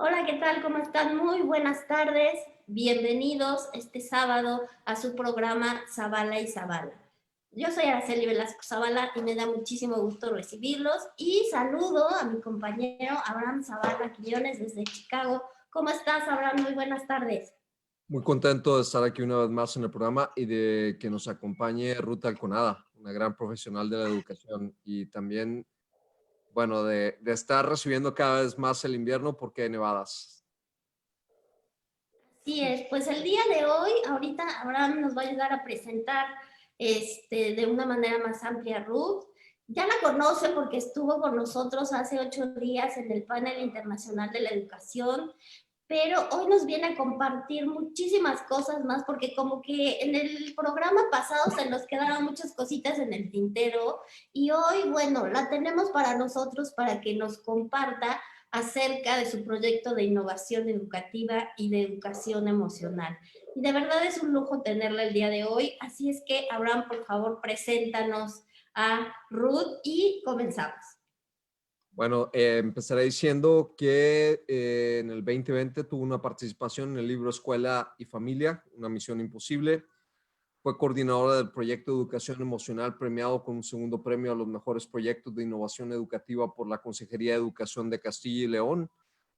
Hola, ¿qué tal? ¿Cómo están? Muy buenas tardes. Bienvenidos este sábado a su programa Zavala y Zavala. Yo soy Araceli Velasco Zavala y me da muchísimo gusto recibirlos y saludo a mi compañero Abraham Zavala Quiñones desde Chicago. ¿Cómo estás, Abraham? Muy buenas tardes. Muy contento de estar aquí una vez más en el programa y de que nos acompañe Ruth Alconada, una gran profesional de la educación y también, bueno, de estar recibiendo cada vez más el invierno porque hay nevadas. Así es, pues el día de hoy, ahorita Abraham nos va a ayudar a presentar de una manera más amplia a Ruth. Ya la conoce porque estuvo con nosotros hace 8 días en el panel internacional de la educación, pero hoy nos viene a compartir muchísimas cosas más porque como que en el programa pasado se nos quedaron muchas cositas en el tintero y hoy, bueno, la tenemos para nosotros para que nos comparta acerca de su proyecto de innovación educativa y de educación emocional. Y de verdad es un lujo tenerla el día de hoy, así es que Abraham, por favor, preséntanos a Ruth y comenzamos. Bueno, empezaré diciendo que en el 2020 tuvo una participación en el libro Escuela y Familia, una misión imposible. Fue coordinadora del proyecto de educación emocional premiado con un segundo premio a los mejores proyectos de innovación educativa por la Consejería de Educación de Castilla y León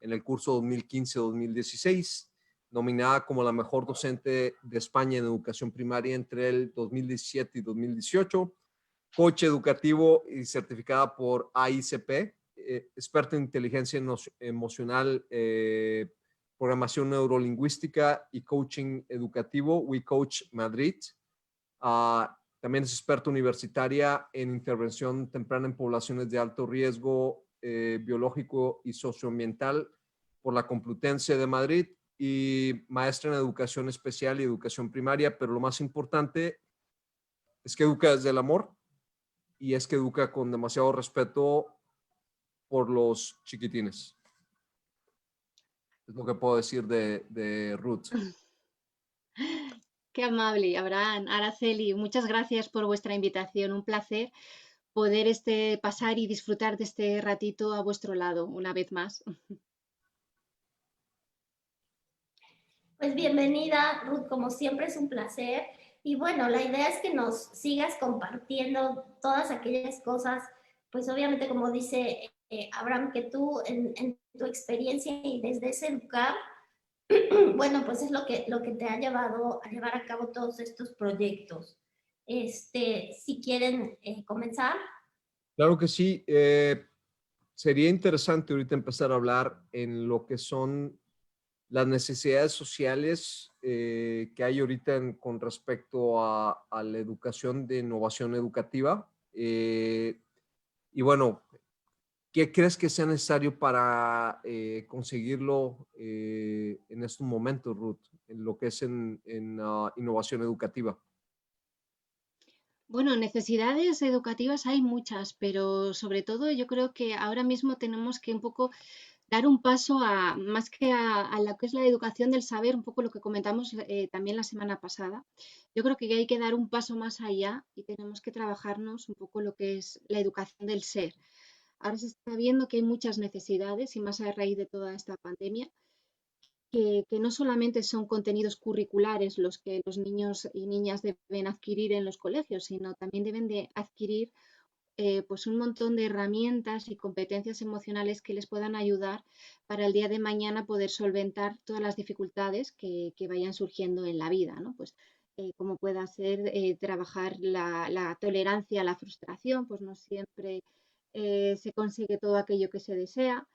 en el curso 2015-2016, nominada como la mejor docente de España en educación primaria entre el 2017 y 2018, coach educativo y certificada por AICP, experta en inteligencia emocional, programación neurolingüística y coaching educativo, We Coach Madrid. También es experta universitaria en intervención temprana en poblaciones de alto riesgo biológico y socioambiental por la Complutense de Madrid y maestra en educación especial y educación primaria, pero lo más importante es que educa desde el amor y es que educa con demasiado respeto por los chiquitines. Es lo que puedo decir de Ruth. Qué amable, Abraham, Araceli, muchas gracias por vuestra invitación. Un placer poder pasar y disfrutar de este ratito a vuestro lado una vez más. Pues bienvenida, Ruth, como siempre es un placer. Y bueno, la idea es que nos sigas compartiendo todas aquellas cosas, pues obviamente como dice Abraham, que tú en tu experiencia y desde ese educar, bueno, pues es lo que te ha llevado a llevar a cabo todos estos proyectos. Si quieren comenzar. Claro que sí. Sería interesante ahorita empezar a hablar en lo que son las necesidades sociales que hay ahorita con respecto a la educación de innovación educativa. Y bueno, ¿qué crees que sea necesario para conseguirlo en estos momentos, Ruth, en lo que es en innovación educativa? Bueno, necesidades educativas hay muchas, pero sobre todo yo creo que ahora mismo tenemos que un poco dar un paso más que a lo que es la educación del saber, un poco lo que comentamos también la semana pasada. Yo creo que hay que dar un paso más allá y tenemos que trabajarnos un poco lo que es la educación del ser. Ahora se está viendo que hay muchas necesidades y más a raíz de toda esta pandemia, que no solamente son contenidos curriculares los que los niños y niñas deben adquirir en los colegios, sino también deben de adquirir pues un montón de herramientas y competencias emocionales que les puedan ayudar para el día de mañana poder solventar todas las dificultades que vayan surgiendo en la vida, ¿no? Pues como pueda ser trabajar la tolerancia a la frustración, pues no siempre se consigue todo aquello que se desea,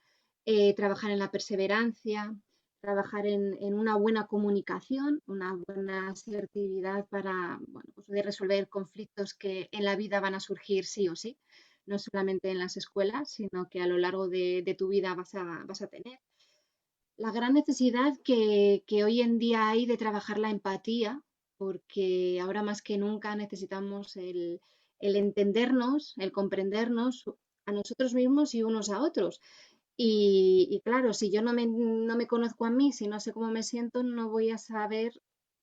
trabajar en la perseverancia, trabajar en una buena comunicación, una buena asertividad para, bueno, pues de resolver conflictos que en la vida van a surgir sí o sí, no solamente en las escuelas, sino que a lo largo de tu vida vas a tener. La gran necesidad que hoy en día hay de trabajar la empatía, porque ahora más que nunca necesitamos el entendernos, el comprendernos a nosotros mismos y unos a otros. Y claro, si yo no me conozco a mí, si no sé cómo me siento, no voy a saber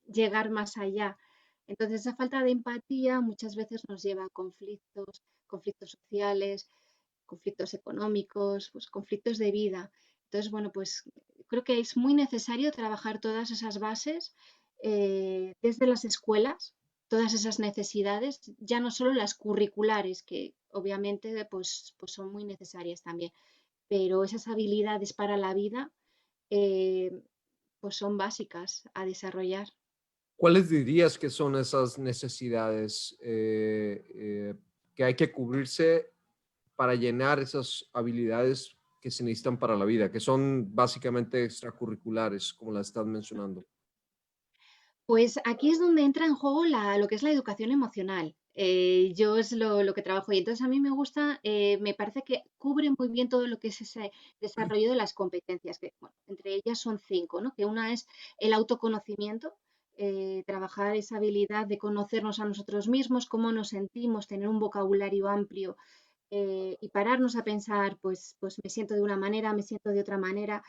llegar más allá. Entonces, esa falta de empatía muchas veces nos lleva a conflictos, conflictos sociales, conflictos económicos, pues conflictos de vida. Entonces, bueno, pues creo que es muy necesario trabajar todas esas bases desde las escuelas, todas esas necesidades, ya no solo las curriculares, que obviamente pues son muy necesarias también, pero esas habilidades para la vida eh, pues son básicas a desarrollar. ¿Cuáles dirías que son esas necesidades que hay que cubrirse para llenar esas habilidades que se necesitan para la vida, que son básicamente extracurriculares, como las estás mencionando? Pues aquí es donde entra en juego lo que es la educación emocional. Yo es lo que trabajo y entonces a mí me gusta, me parece que cubre muy bien todo lo que es ese desarrollo de las competencias, que bueno, entre ellas son 5, ¿no? Que una es el autoconocimiento, trabajar esa habilidad de conocernos a nosotros mismos, cómo nos sentimos, tener un vocabulario amplio y pararnos a pensar, pues me siento de una manera, me siento de otra manera,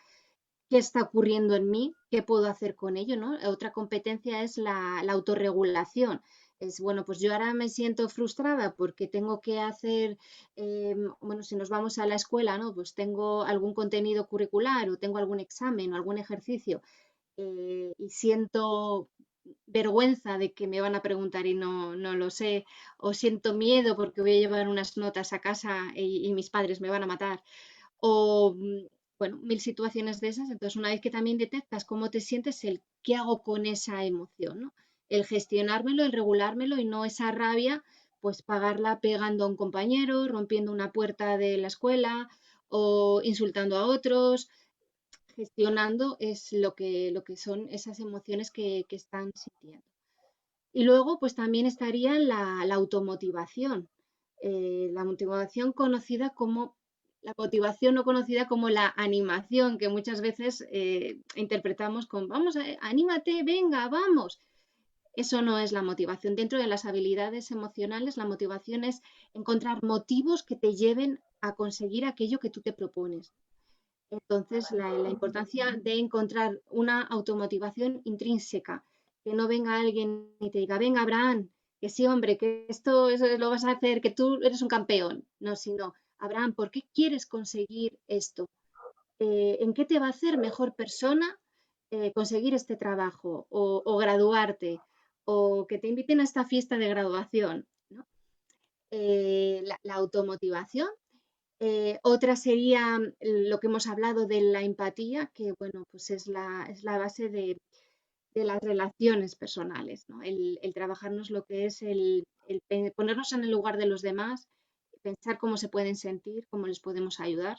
qué está ocurriendo en mí, qué puedo hacer con ello, ¿no? Otra competencia es la autorregulación. Es, bueno, pues yo ahora me siento frustrada porque tengo que hacer, bueno, si nos vamos a la escuela, ¿no? Pues tengo algún contenido curricular o tengo algún examen o algún ejercicio y siento vergüenza de que me van a preguntar y no lo sé, o siento miedo porque voy a llevar unas notas a casa y mis padres me van a matar, o bueno, mil situaciones de esas. Entonces, una vez que también detectas cómo te sientes, el qué hago con esa emoción, ¿no? El gestionármelo, el regulármelo y no esa rabia, pues pagarla pegando a un compañero, rompiendo una puerta de la escuela o insultando a otros. Gestionando es lo que son esas emociones que están sintiendo. Y luego, pues también estaría la automotivación. La motivación conocida como, la motivación no conocida como la animación, que muchas veces interpretamos con, vamos, anímate, venga, vamos. Eso no es la motivación. Dentro de las habilidades emocionales, la motivación es encontrar motivos que te lleven a conseguir aquello que tú te propones. Entonces, la importancia de encontrar una automotivación intrínseca, que no venga alguien y te diga, venga, Abraham, que sí, hombre, que esto eso lo vas a hacer, que tú eres un campeón. No, sino, Abraham, ¿por qué quieres conseguir esto? ¿En qué te va a hacer mejor persona conseguir este trabajo o graduarte o que te inviten a esta fiesta de graduación? ¿No? La automotivación otra sería lo que hemos hablado de la empatía, que bueno, pues es la base de las relaciones personales, ¿no? El trabajarnos lo que es el ponernos en el lugar de los demás, pensar cómo se pueden sentir, cómo les podemos ayudar,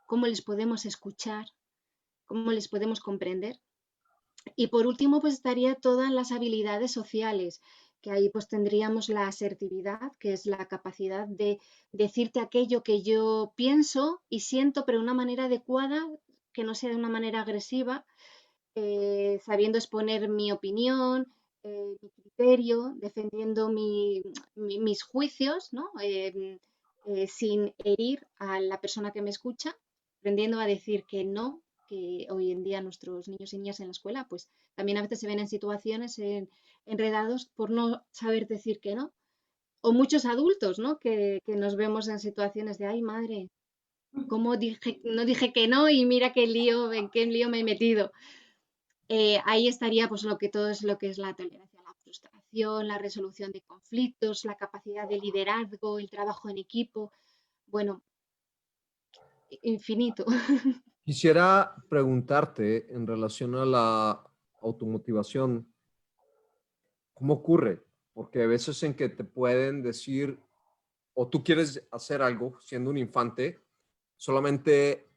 cómo les podemos escuchar, cómo les podemos comprender. Y por último, pues estaría todas las habilidades sociales, que ahí pues tendríamos la asertividad, que es la capacidad de decirte aquello que yo pienso y siento, pero de una manera adecuada, que no sea de una manera agresiva, sabiendo exponer mi opinión, mi criterio, defendiendo mis juicios, ¿no? Sin herir a la persona que me escucha, aprendiendo a decir que no, que hoy en día nuestros niños y niñas en la escuela, pues también a veces se ven en situaciones enredados por no saber decir que no. O muchos adultos, ¿no? Que nos vemos en situaciones de, ay, madre, ¿cómo dije, no dije que no y mira qué lío, en qué lío me he metido? Ahí estaría pues lo que todo es lo que es la tolerancia a la frustración, la resolución de conflictos, la capacidad de liderazgo, el trabajo en equipo, bueno, infinito. Quisiera preguntarte en relación a la automotivación, ¿cómo ocurre? Porque hay veces en que te pueden decir, o tú quieres hacer algo siendo un infante, solamente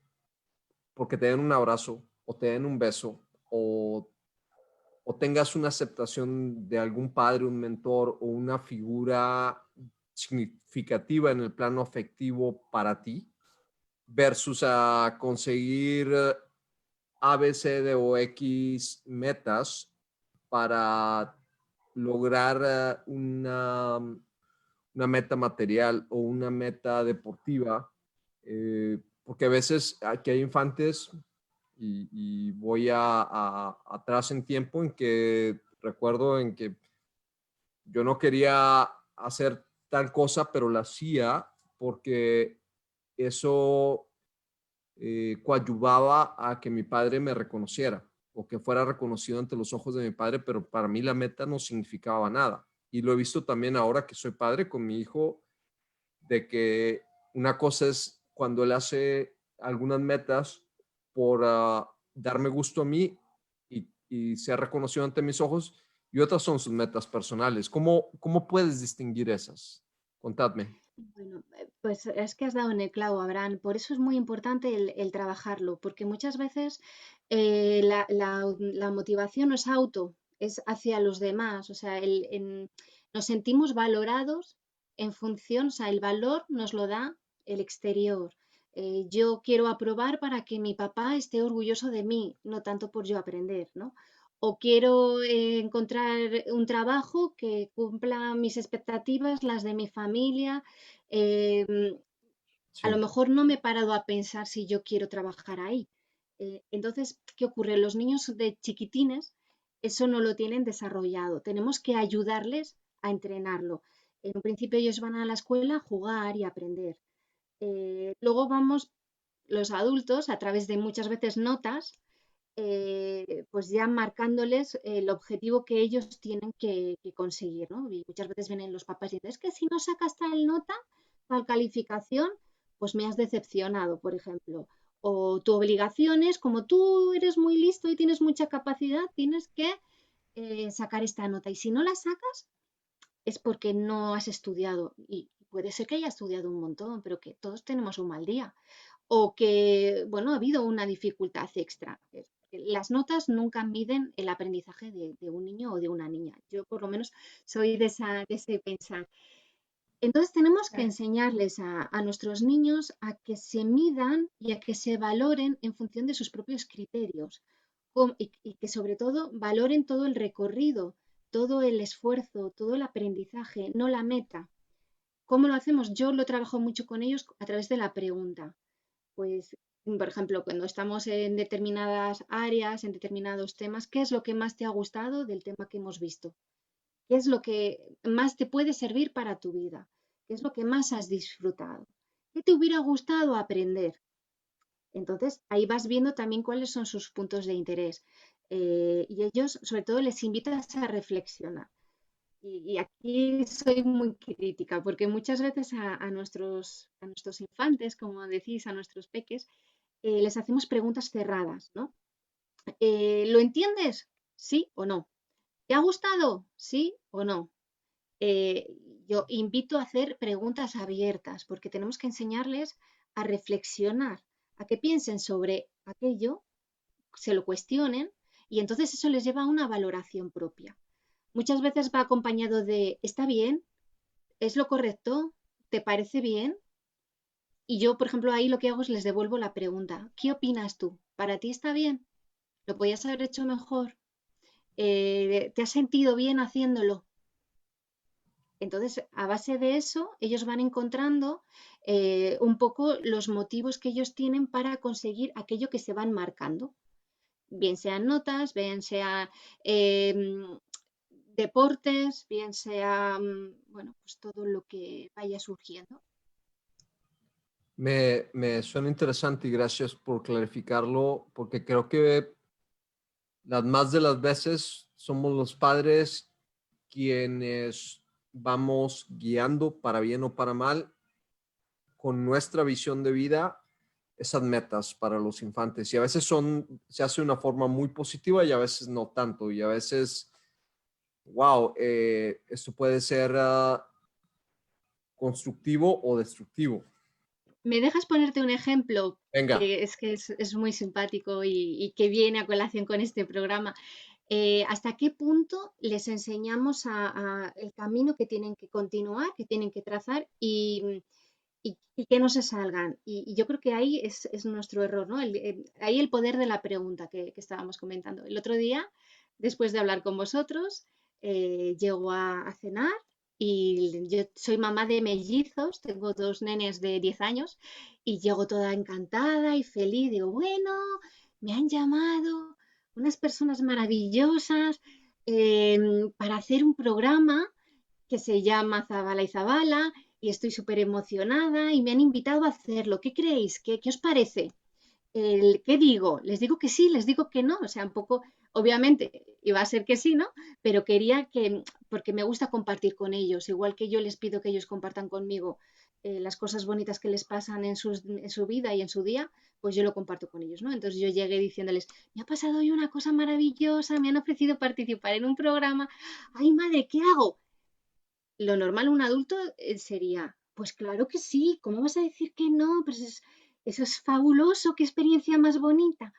porque te den un abrazo o te den un beso o, o tengas una aceptación de algún padre, un mentor o una figura significativa en el plano afectivo para ti, versus a conseguir A, B, C, D o X metas para lograr una meta material o una meta deportiva, porque a veces aquí hay infantes y voy atrás en tiempo en que recuerdo en que yo no quería hacer tal cosa, pero la hacía porque eso coadyuvaba a que mi padre me reconociera o que fuera reconocido ante los ojos de mi padre, pero para mí la meta no significaba nada. Y lo he visto también ahora que soy padre con mi hijo, de que una cosa es cuando él hace algunas metas por darme gusto a mí y ser reconocido ante mis ojos, y otras son sus metas personales. ¿Cómo puedes distinguir esas? Contadme. Bueno, pues es que has dado en el clavo, Abraham. Por eso es muy importante el trabajarlo, porque muchas veces la motivación no es auto, es hacia los demás. O sea, nos sentimos valorados en función, o sea, el valor nos lo da el exterior. Yo quiero aprobar para que mi papá esté orgulloso de mí, no tanto por yo aprender, ¿no? O quiero encontrar un trabajo que cumpla mis expectativas, las de mi familia. eh, a lo Sí, mejor no me he parado a pensar si yo quiero trabajar ahí. Entonces, ¿qué ocurre? Los niños de chiquitines eso no lo tienen desarrollado. Tenemos que ayudarles a entrenarlo. En un principio ellos van a la escuela a jugar y a aprender. Luego vamos los adultos a través de muchas veces notas, pues ya marcándoles el objetivo que ellos tienen que conseguir, ¿no? Y muchas veces vienen los papás y dicen, es que si no sacas tal nota, tal calificación, pues me has decepcionado, por ejemplo. O tu obligación es, como tú eres muy listo y tienes mucha capacidad, tienes que sacar esta nota. Y si no la sacas, es porque no has estudiado. Y puede ser que haya estudiado un montón, pero que todos tenemos un mal día o que, bueno, ha habido una dificultad extra. Las notas nunca miden el aprendizaje de un niño o de una niña. Yo por lo menos soy de ese pensar. Entonces tenemos que enseñarles a nuestros niños a que se midan y a que se valoren en función de sus propios criterios y que sobre todo valoren todo el recorrido, todo el esfuerzo, todo el aprendizaje, no la meta. ¿Cómo lo hacemos? Yo lo trabajo mucho con ellos a través de la pregunta. Pues, por ejemplo, cuando estamos en determinadas áreas, en determinados temas, ¿qué es lo que más te ha gustado del tema que hemos visto? ¿Qué es lo que más te puede servir para tu vida? ¿Qué es lo que más has disfrutado? ¿Qué te hubiera gustado aprender? Entonces, ahí vas viendo también cuáles son sus puntos de interés. Y ellos, sobre todo, les invitas a reflexionar. Y aquí soy muy crítica, porque muchas veces a nuestros infantes, como decís, a nuestros peques, les hacemos preguntas cerradas, ¿no? ¿Lo entiendes? ¿Sí o no? ¿Te ha gustado? ¿Sí o no? Eh, yo invito a hacer preguntas abiertas porque tenemos que enseñarles a reflexionar, a que piensen sobre aquello, se lo cuestionen y entonces eso les lleva a una valoración propia. Muchas veces va acompañado de, ¿está bien? ¿Es lo correcto? ¿Te parece bien? Y yo, por ejemplo, ahí lo que hago es les devuelvo la pregunta. ¿Qué opinas tú? ¿Para ti está bien? ¿Lo podías haber hecho mejor? ¿Te has sentido bien haciéndolo? Entonces, a base de eso, ellos van encontrando un poco los motivos que ellos tienen para conseguir aquello que se van marcando. Bien sean notas, bien sean deportes, bien sea, bueno, pues todo lo que vaya surgiendo. me suena interesante y gracias por clarificarlo, porque creo que las más de las veces somos los padres quienes vamos guiando para bien o para mal con nuestra visión de vida esas metas para los infantes. Y a veces se hace de una forma muy positiva y a veces no tanto. Y a veces, wow, esto puede ser constructivo o destructivo. ¿Me dejas ponerte un ejemplo Venga, que es muy simpático y que viene a colación con este programa? ¿Hasta qué punto les enseñamos el camino que tienen que continuar, que tienen que trazar y que no se salgan? Y yo creo que ahí es nuestro error, ¿no? Ahí el poder de la pregunta que estábamos comentando. El otro día, después de hablar con vosotros, llego a cenar y yo soy mamá de mellizos, tengo dos nenes de 10 años y llego toda encantada y feliz. Digo, bueno, me han llamado unas personas maravillosas para hacer un programa que se llama Zabala y Zabala y estoy súper emocionada y me han invitado a hacerlo. ¿Qué creéis? ¿Qué os parece? ¿qué digo? ¿Les digo que sí? ¿Les digo que no? O sea, un poco, obviamente iba a ser que sí, ¿no? Pero quería que, porque me gusta compartir con ellos, igual que yo les pido que ellos compartan conmigo las cosas bonitas que les pasan en su vida y en su día, pues yo lo comparto con ellos, ¿no? Entonces yo llegué diciéndoles, me ha pasado hoy una cosa maravillosa, me han ofrecido participar en un programa, ay madre, ¿qué hago? Lo normal un adulto sería, pues claro que sí, ¿cómo vas a decir que no? Pues eso es fabuloso, qué experiencia más bonita.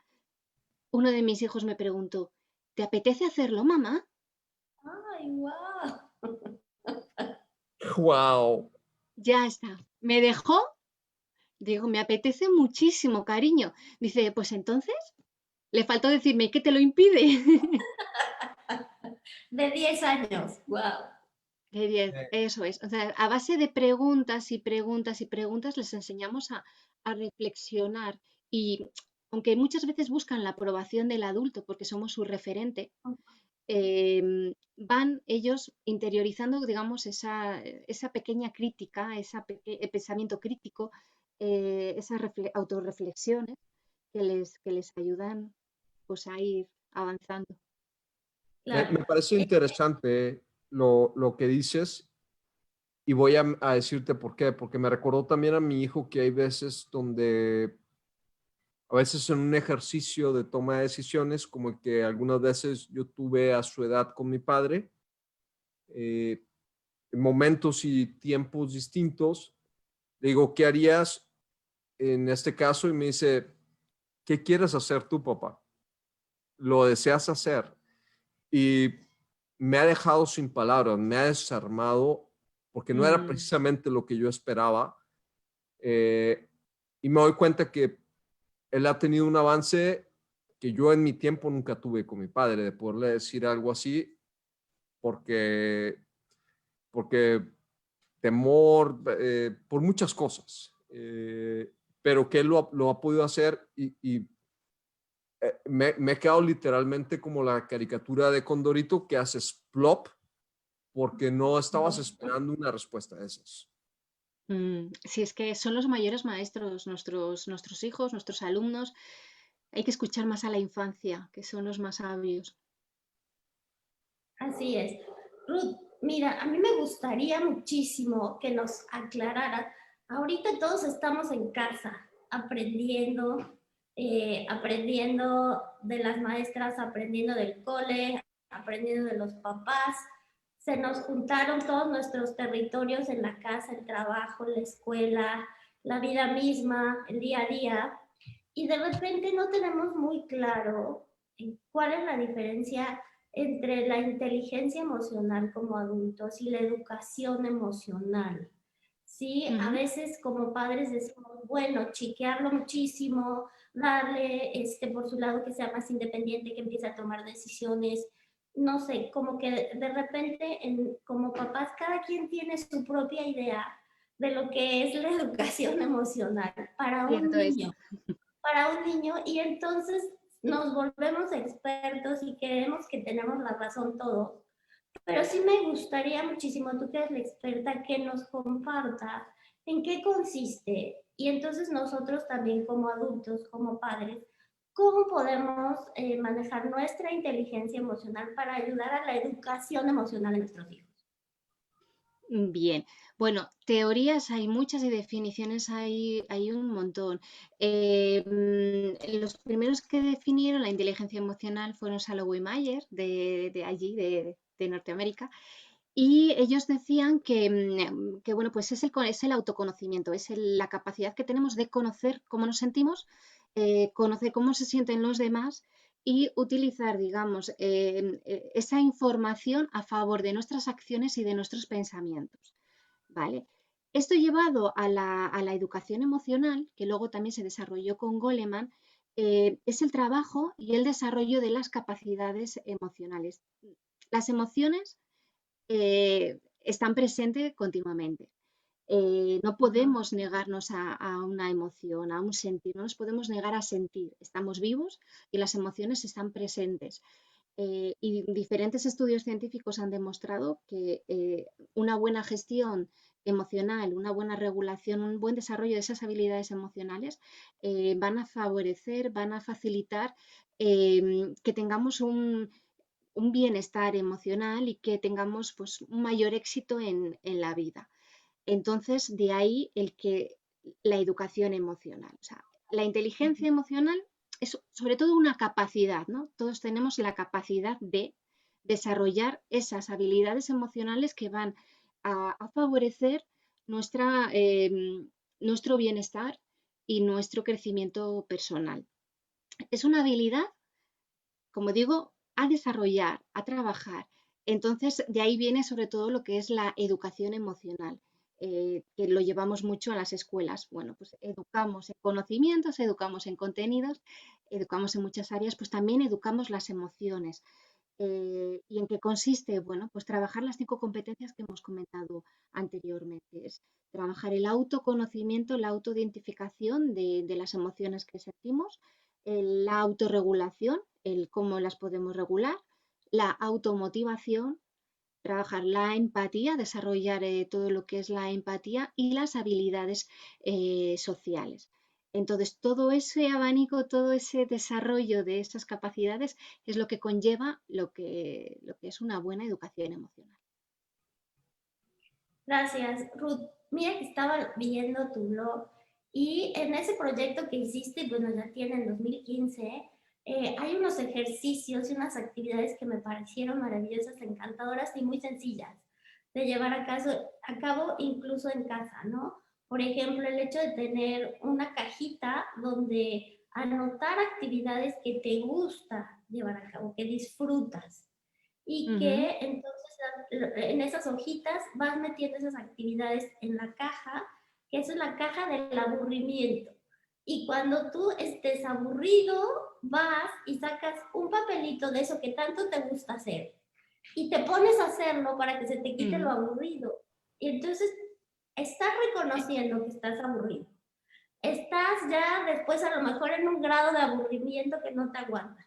Uno de mis hijos me preguntó, ¿te apetece hacerlo, mamá? Ay, wow. Wow. Ya está. Me dejó, digo, me apetece muchísimo, cariño. Dice, pues entonces, le faltó decirme, ¿qué te lo impide? De 10 años, wow. De 10, eso es. O sea, a base de preguntas y preguntas y preguntas les enseñamos a reflexionar y aunque muchas veces buscan la aprobación del adulto porque somos su referente, van ellos interiorizando, digamos, esa pequeña crítica, pensamiento crítico, esas autorreflexiones que les ayudan pues, a ir avanzando. Claro. Me parece interesante lo que dices y voy a decirte por qué, porque me recordó también a mi hijo que hay veces donde, a veces en un ejercicio de toma de decisiones, como que algunas veces yo tuve a su edad con mi padre, eh, en momentos y tiempos distintos, le digo, ¿qué harías en este caso? Y me dice, ¿qué quieres hacer tú, papá? ¿Lo deseas hacer? Y me ha dejado sin palabras, me ha desarmado porque no era Mm, precisamente lo que yo esperaba. Eh, y me doy cuenta que él ha tenido un avance que yo en mi tiempo nunca tuve con mi padre, de poderle decir algo así, porque, porque temor, por muchas cosas, pero que él lo ha podido hacer y me he quedado literalmente como la caricatura de Condorito que haces plop porque no estabas esperando una respuesta de esas. sí, es que son los mayores maestros, nuestros hijos, nuestros alumnos. Hay que escuchar más a la infancia, que son los más sabios. Así es. Ruth, mira, a mí me gustaría muchísimo que nos aclarara. Ahorita todos estamos en casa aprendiendo, aprendiendo de las maestras, aprendiendo del cole, aprendiendo de los papás. Se nos juntaron todos nuestros territorios en la casa, el trabajo, la escuela, la vida misma, el día a día. Y de repente no tenemos muy claro cuál es la diferencia entre la inteligencia emocional como adultos y la educación emocional. Sí, a Ujú. veces como padres decimos, bueno, chiquearlo muchísimo, darle por su lado que sea más independiente, que empiece a tomar decisiones, no sé, como que de repente como papás cada quien tiene su propia idea de lo que es la educación emocional Cierto es. para un niño y entonces nos volvemos expertos y creemos que tenemos la razón todos. Pero sí me gustaría muchísimo, tú que eres la experta, que nos compartas en qué consiste y entonces nosotros también como adultos, como padres, cómo podemos manejar nuestra inteligencia emocional para ayudar a la educación emocional de nuestros hijos. Bien, bueno, teorías hay muchas y definiciones hay un montón. Los primeros que definieron la inteligencia emocional fueron Salovey y Mayer, de allí, de Norteamérica, y ellos decían que, bueno, pues es el autoconocimiento, la capacidad que tenemos de conocer cómo nos sentimos, conocer cómo se sienten los demás y utilizar, digamos, esa información a favor de nuestras acciones y de nuestros pensamientos, ¿vale? Esto llevado a la educación emocional, que luego también se desarrolló con Goleman, es el trabajo y el desarrollo de las capacidades emocionales. Las emociones están presentes continuamente. No podemos negarnos a una emoción, a un sentir, no nos podemos negar a sentir. Estamos vivos y las emociones están presentes. Y diferentes estudios científicos han demostrado que una buena gestión emocional, una buena regulación, un buen desarrollo de esas habilidades emocionales, van a favorecer, van a facilitar que tengamos un bienestar emocional y que tengamos pues, un mayor éxito en la vida. Entonces, de ahí el que la educación emocional. O sea, la inteligencia emocional es sobre todo una capacidad, ¿no? Todos tenemos la capacidad de desarrollar esas habilidades emocionales que van a favorecer nuestra, nuestro bienestar y nuestro crecimiento personal. Es una habilidad, como digo, a desarrollar, a trabajar. Entonces, de ahí viene sobre todo lo que es la educación emocional, que lo llevamos mucho a las escuelas. Bueno, pues educamos en conocimientos, educamos en contenidos, educamos en muchas áreas, pues también educamos las emociones. ¿Y en qué consiste? Bueno, pues trabajar las 5 competencias que hemos comentado anteriormente. Es trabajar el autoconocimiento, la autoidentificación de las emociones que sentimos, la autorregulación, el cómo las podemos regular, la automotivación, trabajar la empatía, desarrollar todo lo que es la empatía y las habilidades sociales. Entonces, todo ese abanico, todo ese desarrollo de esas capacidades es lo que conlleva lo que es una buena educación emocional. Gracias, Ruth. Mira que estaba viendo tu blog y en ese proyecto que hiciste, bueno, ya tiene en 2015, hay unos ejercicios y unas actividades que me parecieron maravillosas, encantadoras y muy sencillas de llevar a cabo incluso en casa, ¿no? Por ejemplo, el hecho de tener una cajita donde anotar actividades que te gusta llevar a cabo, que disfrutas y que entonces en esas hojitas vas metiendo esas actividades en la caja, que es la caja del aburrimiento. Y cuando tú estés aburrido, vas y sacas un papelito de eso que tanto te gusta hacer y te pones a hacerlo para que se te quite lo aburrido. Y entonces estás reconociendo que estás aburrido. Estás ya después a lo mejor en un grado de aburrimiento que no te aguantas.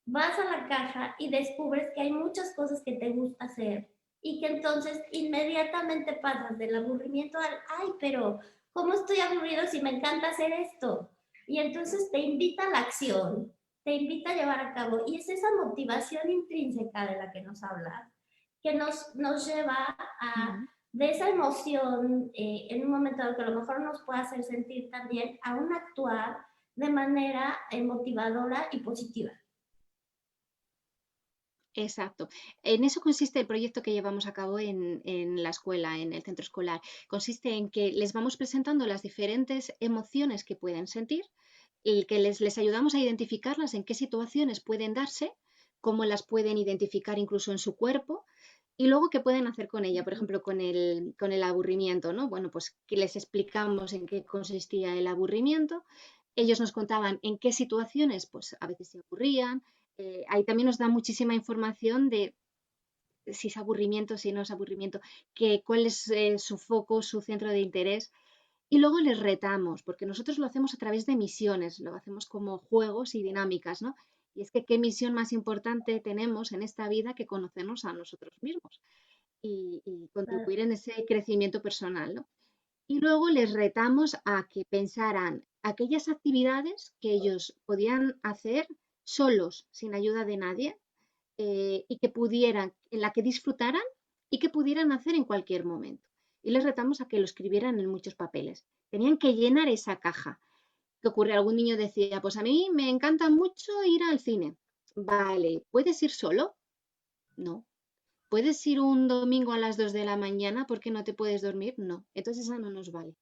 Vas a la caja y descubres que hay muchas cosas que te gusta hacer y que entonces inmediatamente pasas del aburrimiento al, ay, pero ¿cómo estoy aburrido si me encanta hacer esto? Y entonces te invita a la acción, te invita a llevar a cabo. Y es esa motivación intrínseca de la que nos habla, que nos lleva a, de esa emoción en un momento dado que a lo mejor nos puede hacer sentir también a un actuar de manera motivadora y positiva. Exacto. En eso consiste el proyecto que llevamos a cabo en la escuela, en el centro escolar. Consiste en que les vamos presentando las diferentes emociones que pueden sentir y que les ayudamos a identificarlas, en qué situaciones pueden darse, cómo las pueden identificar incluso en su cuerpo y luego qué pueden hacer con ella, por ejemplo, con el aburrimiento, ¿no? Bueno, pues que les explicamos en qué consistía el aburrimiento. Ellos nos contaban en qué situaciones, pues a veces se aburrían. Ahí también nos da muchísima información de si es aburrimiento, si no es aburrimiento, cuál es su foco, su centro de interés. Y luego les retamos, porque nosotros lo hacemos a través de misiones, lo hacemos como juegos y dinámicas, ¿no? Y es que qué misión más importante tenemos en esta vida que conocernos a nosotros mismos y contribuir en ese crecimiento personal, ¿no? Y luego les retamos a que pensaran aquellas actividades que ellos podían hacer solos, sin ayuda de nadie, y que pudieran, en la que disfrutaran y que pudieran hacer en cualquier momento. Y les retamos a que lo escribieran en muchos papeles. Tenían que llenar esa caja. ¿Qué ocurre? Algún niño decía, pues a mí me encanta mucho ir al cine. Vale, ¿puedes ir solo? No. ¿Puedes ir un domingo a las 2 de la mañana porque no te puedes dormir? No. Entonces esa no nos vale.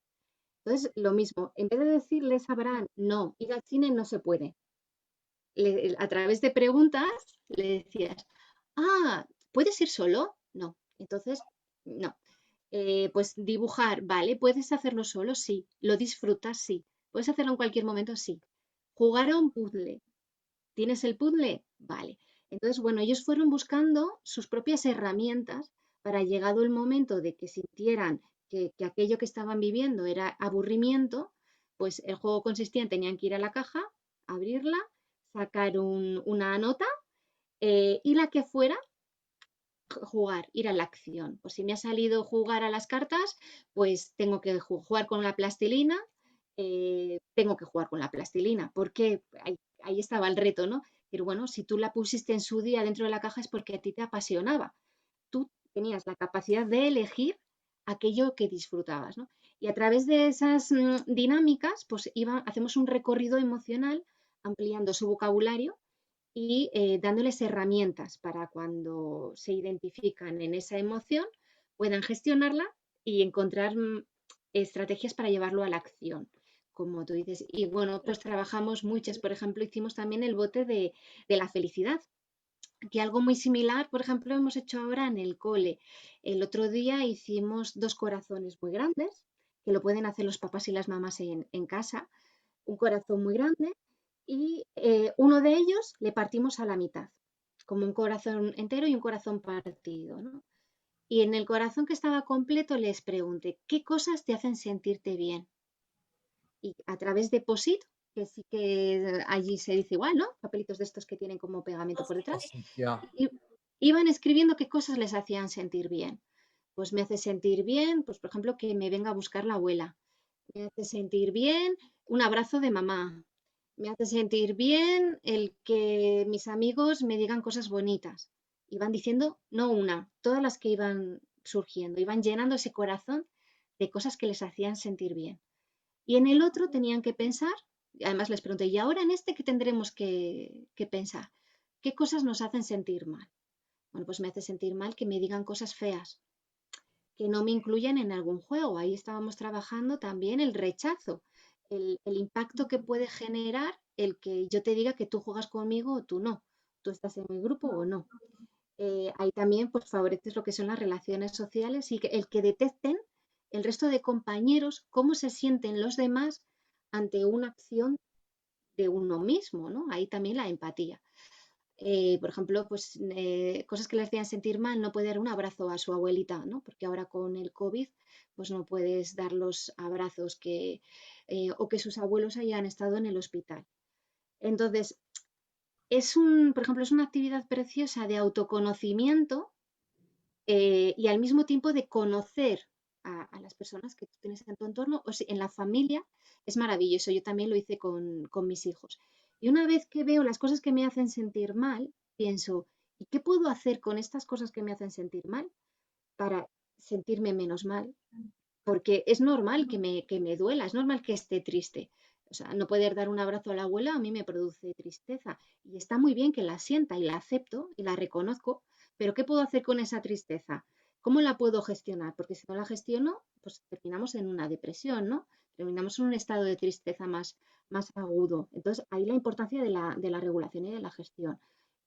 Entonces, lo mismo, en vez de decirles a Abraham, no, ir al cine no se puede. A través de preguntas le decías, ah, ¿puedes ir solo? No. Entonces, no. Pues dibujar, vale, ¿puedes hacerlo solo? Sí. ¿Lo disfrutas? Sí. ¿Puedes hacerlo en cualquier momento? Sí. Jugar a un puzzle. ¿Tienes el puzzle? Vale. Entonces, bueno, ellos fueron buscando sus propias herramientas para llegado el momento de que sintieran que aquello que estaban viviendo era aburrimiento, pues el juego consistía en tenían que ir a la caja, abrirla, sacar una nota y la que fuera, jugar, ir a la acción. Pues si me ha salido jugar a las cartas, pues tengo que jugar con la plastilina, tengo que jugar con la plastilina, porque ahí estaba el reto, ¿no? Pero bueno, si tú la pusiste en su día dentro de la caja es porque a ti te apasionaba. Tú tenías la capacidad de elegir aquello que disfrutabas, ¿no? Y a través de esas dinámicas, pues hacemos un recorrido emocional ampliando su vocabulario y dándoles herramientas para cuando se identifican en esa emoción, puedan gestionarla y encontrar estrategias para llevarlo a la acción, como tú dices. Y bueno, pues trabajamos muchas, por ejemplo, hicimos también el bote de la felicidad, que algo muy similar, por ejemplo, hemos hecho ahora en el cole. El otro día hicimos 2 corazones muy grandes, que lo pueden hacer los papás y las mamás en casa, un corazón muy grande y uno de ellos le partimos a la mitad, como un corazón entero y un corazón partido, ¿no? Y en el corazón que estaba completo les pregunté, ¿qué cosas te hacen sentirte bien? Y a través de POSIT, que sí que allí se dice igual, ¿no? Papelitos de estos que tienen como pegamento por detrás, Así que, y iban escribiendo qué cosas les hacían sentir bien. Pues me hace sentir bien, pues por ejemplo, que me venga a buscar la abuela. Me hace sentir bien un abrazo de mamá. Me hace sentir bien el que mis amigos me digan cosas bonitas. Iban diciendo, no una, todas las que iban surgiendo, iban llenando ese corazón de cosas que les hacían sentir bien. Y en el otro tenían que pensar, y además les pregunté, ¿y ahora en este qué tendremos que pensar? ¿Qué cosas nos hacen sentir mal? Bueno, pues me hace sentir mal que me digan cosas feas, que no me incluyan en algún juego. Ahí estábamos trabajando también el rechazo, el impacto que puede generar el que yo te diga que tú juegas conmigo o tú no, tú estás en mi grupo o no. Ahí también pues favoreces lo que son las relaciones sociales y el que detecten el resto de compañeros cómo se sienten los demás ante una acción de uno mismo, ¿no? Ahí también la empatía. Por ejemplo, pues cosas que le hacían sentir mal, no puede dar un abrazo a su abuelita, ¿no? Porque ahora con el COVID, pues no puedes dar los abrazos o que sus abuelos hayan estado en el hospital. Entonces, por ejemplo, es una actividad preciosa de autoconocimiento y al mismo tiempo de conocer a las personas que tú tienes en tu entorno, o si, en la familia, es maravilloso. Yo también lo hice con mis hijos. Y una vez que veo las cosas que me hacen sentir mal, pienso, ¿y qué puedo hacer con estas cosas que me hacen sentir mal para sentirme menos mal? Porque es normal que me duela, es normal que esté triste. O sea, no poder dar un abrazo a la abuela a mí me produce tristeza. Y está muy bien que la sienta y la acepto y la reconozco, pero ¿qué puedo hacer con esa tristeza? ¿Cómo la puedo gestionar? Porque si no la gestiono, pues terminamos en una depresión, ¿no? Terminamos en un estado de tristeza más agudo. Entonces, ahí la importancia de la regulación y de la gestión.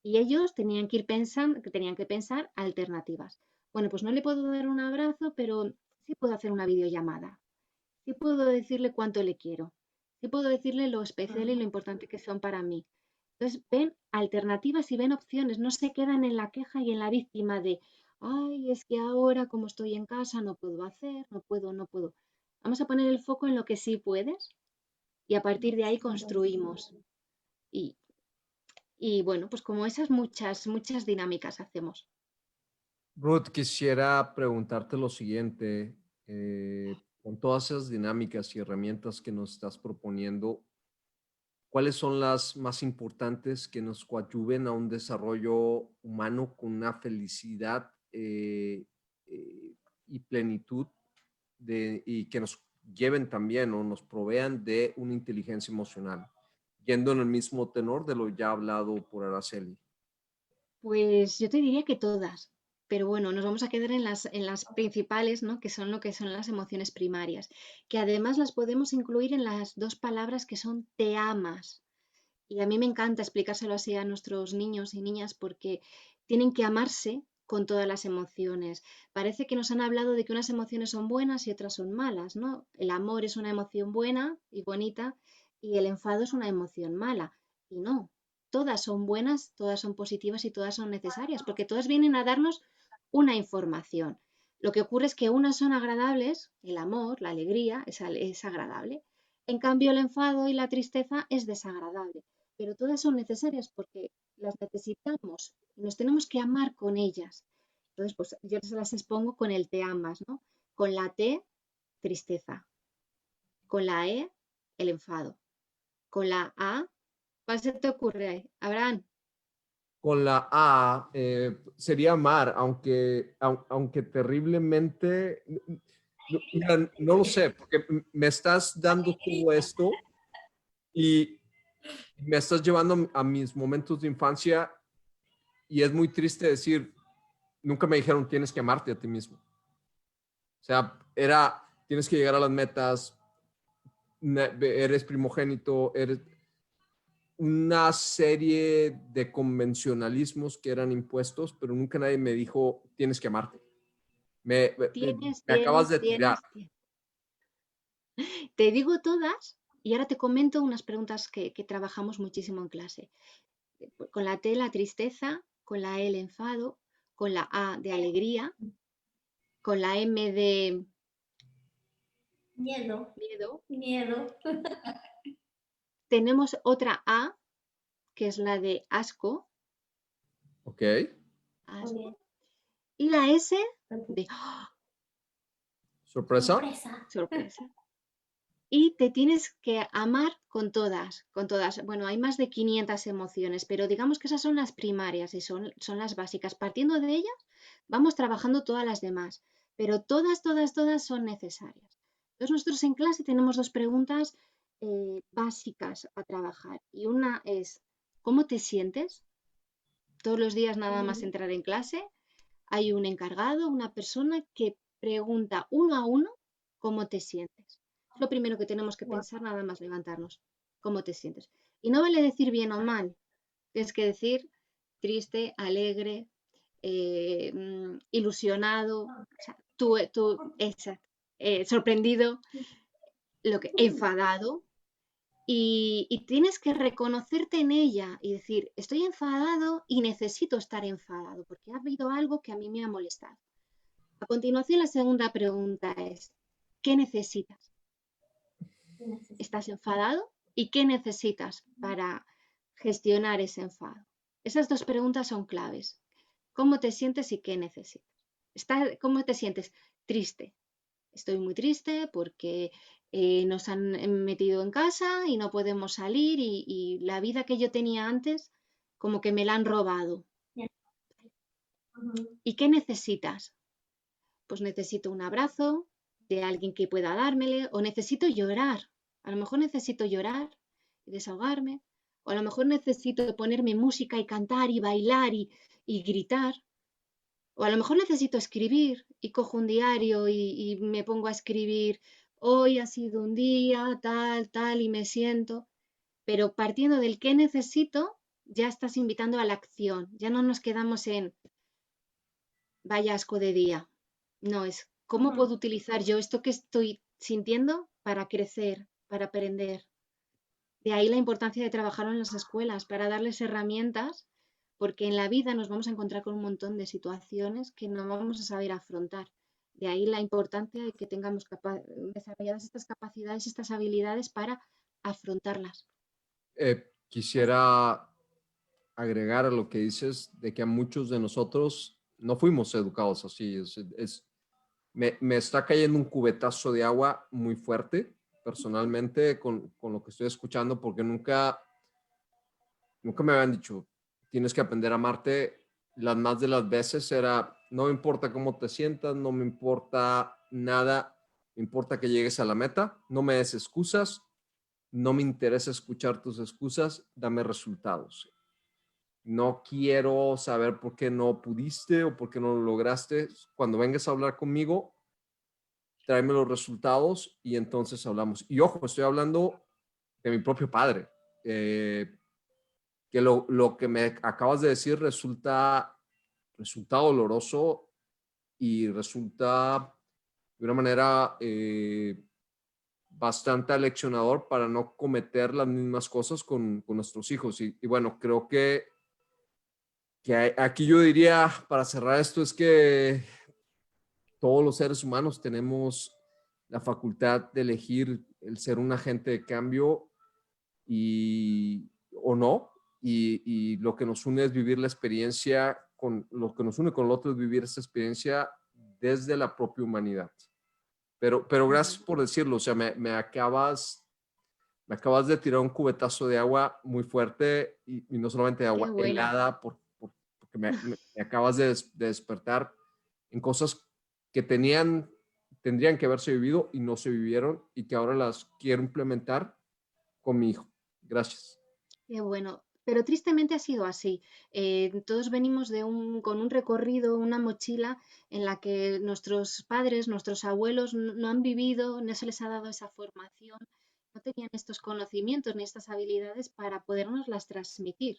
Y ellos tenían que pensar alternativas. Bueno, pues no le puedo dar un abrazo, pero sí puedo hacer una videollamada, sí puedo decirle cuánto le quiero, sí puedo decirle lo especial y lo importante que son para mí. Entonces ven alternativas y ven opciones, no se quedan en la queja y en la víctima de, ay, es que ahora como estoy en casa no puedo hacer, no puedo, no puedo. Vamos a poner el foco en lo que sí puedes y a partir de ahí construimos. Y, y bueno, pues como esas muchas dinámicas hacemos. Ruth, quisiera preguntarte lo siguiente. Con todas esas dinámicas y herramientas que nos estás proponiendo, ¿cuáles son las más importantes que nos coadyuven a un desarrollo humano con una felicidad y plenitud y que nos lleven también o nos provean de una inteligencia emocional? Yendo en el mismo tenor de lo ya hablado por Araceli. Pues yo te diría que todas, pero bueno, nos vamos a quedar en las principales, ¿no? Que son lo que son las emociones primarias, que además las podemos incluir en las 2 palabras que son te amas. Y a mí me encanta explicárselo así a nuestros niños y niñas porque tienen que amarse con todas las emociones. Parece que nos han hablado de que unas emociones son buenas y otras son malas, ¿no? El amor es una emoción buena y bonita y el enfado es una emoción mala. Y no, todas son buenas, todas son positivas y todas son necesarias porque todas vienen a darnos una información. Lo que ocurre es que unas son agradables, el amor, la alegría es agradable. En cambio, el enfado y la tristeza es desagradable, pero todas son necesarias porque las necesitamos y nos tenemos que amar con ellas. Entonces, pues yo se las expongo con el te ambas, ¿no? Con la T, tristeza. Con la E, el enfado. Con la A, ¿cuál se te ocurre ahí? Abraham. Con la A sería amar, aunque terriblemente, mira, no lo sé, porque me estás dando todo esto y me estás llevando a mis momentos de infancia y es muy triste decir, nunca me dijeron tienes que amarte a ti mismo. O sea, tienes que llegar a las metas, eres primogénito, eres una serie de convencionalismos que eran impuestos, pero nunca nadie me dijo tienes que amarte. Tienes, Me acabas tienes, de tirar. tienes, tienes. Te digo todas y ahora te comento unas preguntas que trabajamos muchísimo en clase. Con la T, la tristeza, con la E, el enfado, con la A de alegría, con la M de Miedo, miedo. miedo. Tenemos otra A, que es la de asco, Ok. asco. Y la S de Sorpresa. Sorpresa. sorpresa. Y te tienes que amar con todas, con todas. Bueno, hay más de 500 emociones, pero digamos que esas son las primarias y son las básicas. Partiendo de ellas, vamos trabajando todas las demás, pero todas, todas, todas son necesarias. Entonces, nosotros en clase tenemos dos preguntas básicas a trabajar. Y una es, ¿cómo te sientes? Todos los días nada más entrar en clase, hay un encargado, una persona que pregunta uno a uno cómo te sientes. Es lo primero que tenemos que pensar nada más levantarnos. ¿Cómo te sientes? Y no vale decir bien o mal. Tienes que decir triste, alegre, ilusionado, o sea, sorprendido, enfadado. Y tienes que reconocerte en ella y decir, estoy enfadado y necesito estar enfadado porque ha habido algo que a mí me ha molestado. A continuación, la segunda pregunta es, ¿qué necesitas? ¿Estás enfadado? ¿Y qué necesitas para gestionar ese enfado? Esas dos preguntas son claves. ¿Cómo te sientes y qué necesitas? ¿Cómo te sientes? Triste. Estoy muy triste porque nos han metido en casa y no podemos salir y la vida que yo tenía antes como que me la han robado. ¿Y qué necesitas? Pues necesito un abrazo de alguien que pueda dármele o necesito llorar. A lo mejor necesito llorar y desahogarme o a lo mejor necesito ponerme música y cantar y bailar y gritar. O a lo mejor necesito escribir y cojo un diario y me pongo a escribir, hoy ha sido un día, tal, tal, y me siento. Pero partiendo del qué necesito, ya estás invitando a la acción. Ya no nos quedamos en vaya asco de día. No, es cómo puedo utilizar yo esto que estoy sintiendo para crecer, para aprender. De ahí la importancia de trabajarlo en las escuelas, para darles herramientas, porque en la vida nos vamos a encontrar con un montón de situaciones que no vamos a saber afrontar. De ahí la importancia de que tengamos desarrolladas estas capacidades, estas habilidades para afrontarlas. Quisiera agregar a lo que dices de que a muchos de nosotros no fuimos educados así. Me está cayendo un cubetazo de agua muy fuerte personalmente con lo que estoy escuchando porque nunca me habían dicho, tienes que aprender a amarte. Las más de las veces era, no me importa cómo te sientas, no me importa nada, me importa que llegues a la meta, no me des excusas, no me interesa escuchar tus excusas, dame resultados. No quiero saber por qué no pudiste o por qué no lo lograste. Cuando vengas a hablar conmigo, tráeme los resultados y entonces hablamos. Y ojo, estoy hablando de mi propio padre. Que lo que me acabas de decir resulta doloroso y resulta de una manera bastante aleccionador para no cometer las mismas cosas con nuestros hijos. Y bueno, creo que aquí yo diría, para cerrar esto, es que todos los seres humanos tenemos la facultad de elegir el ser un agente de cambio o no, y lo que nos une es vivir la experiencia lo que nos une con el otro es vivir esta experiencia desde la propia humanidad. Pero gracias por decirlo, o sea, me acabas de tirar un cubetazo de agua muy fuerte y no solamente de Qué agua bueno. helada, porque me acabas de despertar en cosas que tendrían que haberse vivido y no se vivieron y que ahora las quiero implementar con mi hijo. Gracias. Qué bueno, pero tristemente ha sido así. Todos venimos con un recorrido, una mochila en la que nuestros padres, nuestros abuelos no han vivido, no se les ha dado esa formación, no tenían estos conocimientos ni estas habilidades para podernoslas transmitir.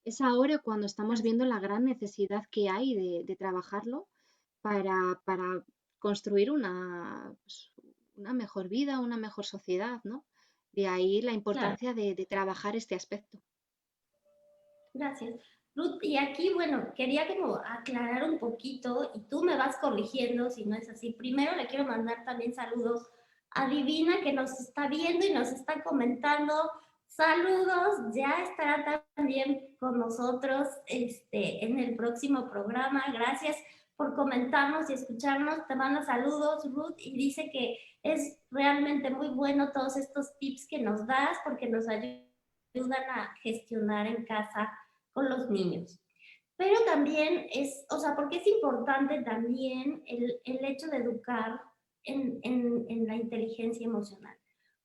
Es ahora cuando estamos viendo la gran necesidad que hay de trabajarlo para construir pues, una mejor vida, una mejor sociedad, ¿no? De ahí la Claro. importancia de trabajar este aspecto. Gracias. Ruth, y aquí, bueno, quería como aclarar un poquito y tú me vas corrigiendo si no es así. Primero le quiero mandar también saludos a Divina que nos está viendo y nos está comentando. Saludos, ya estará también con nosotros en el próximo programa. Gracias por comentarnos y escucharnos. Te manda saludos, Ruth, y dice que es realmente muy bueno todos estos tips que nos das porque nos ayudan a gestionar en casa con los niños. Pero también o sea, porque es importante también el hecho de educar en la inteligencia emocional.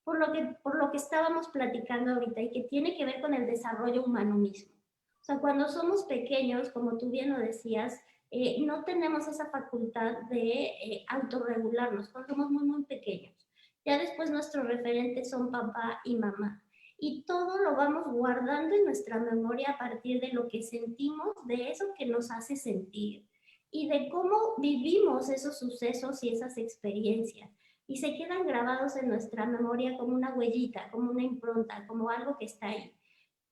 Por lo que estábamos platicando ahorita y que tiene que ver con el desarrollo humano mismo. O sea, cuando somos pequeños, como tú bien lo decías, no tenemos esa facultad de autorregularnos cuando somos muy, muy pequeños. Ya después nuestros referentes son papá y mamá y todo lo vamos guardando en nuestra memoria a partir de lo que sentimos, de eso que nos hace sentir y de cómo vivimos esos sucesos y esas experiencias. Y se quedan grabados en nuestra memoria como una huellita, como una impronta, como algo que está ahí.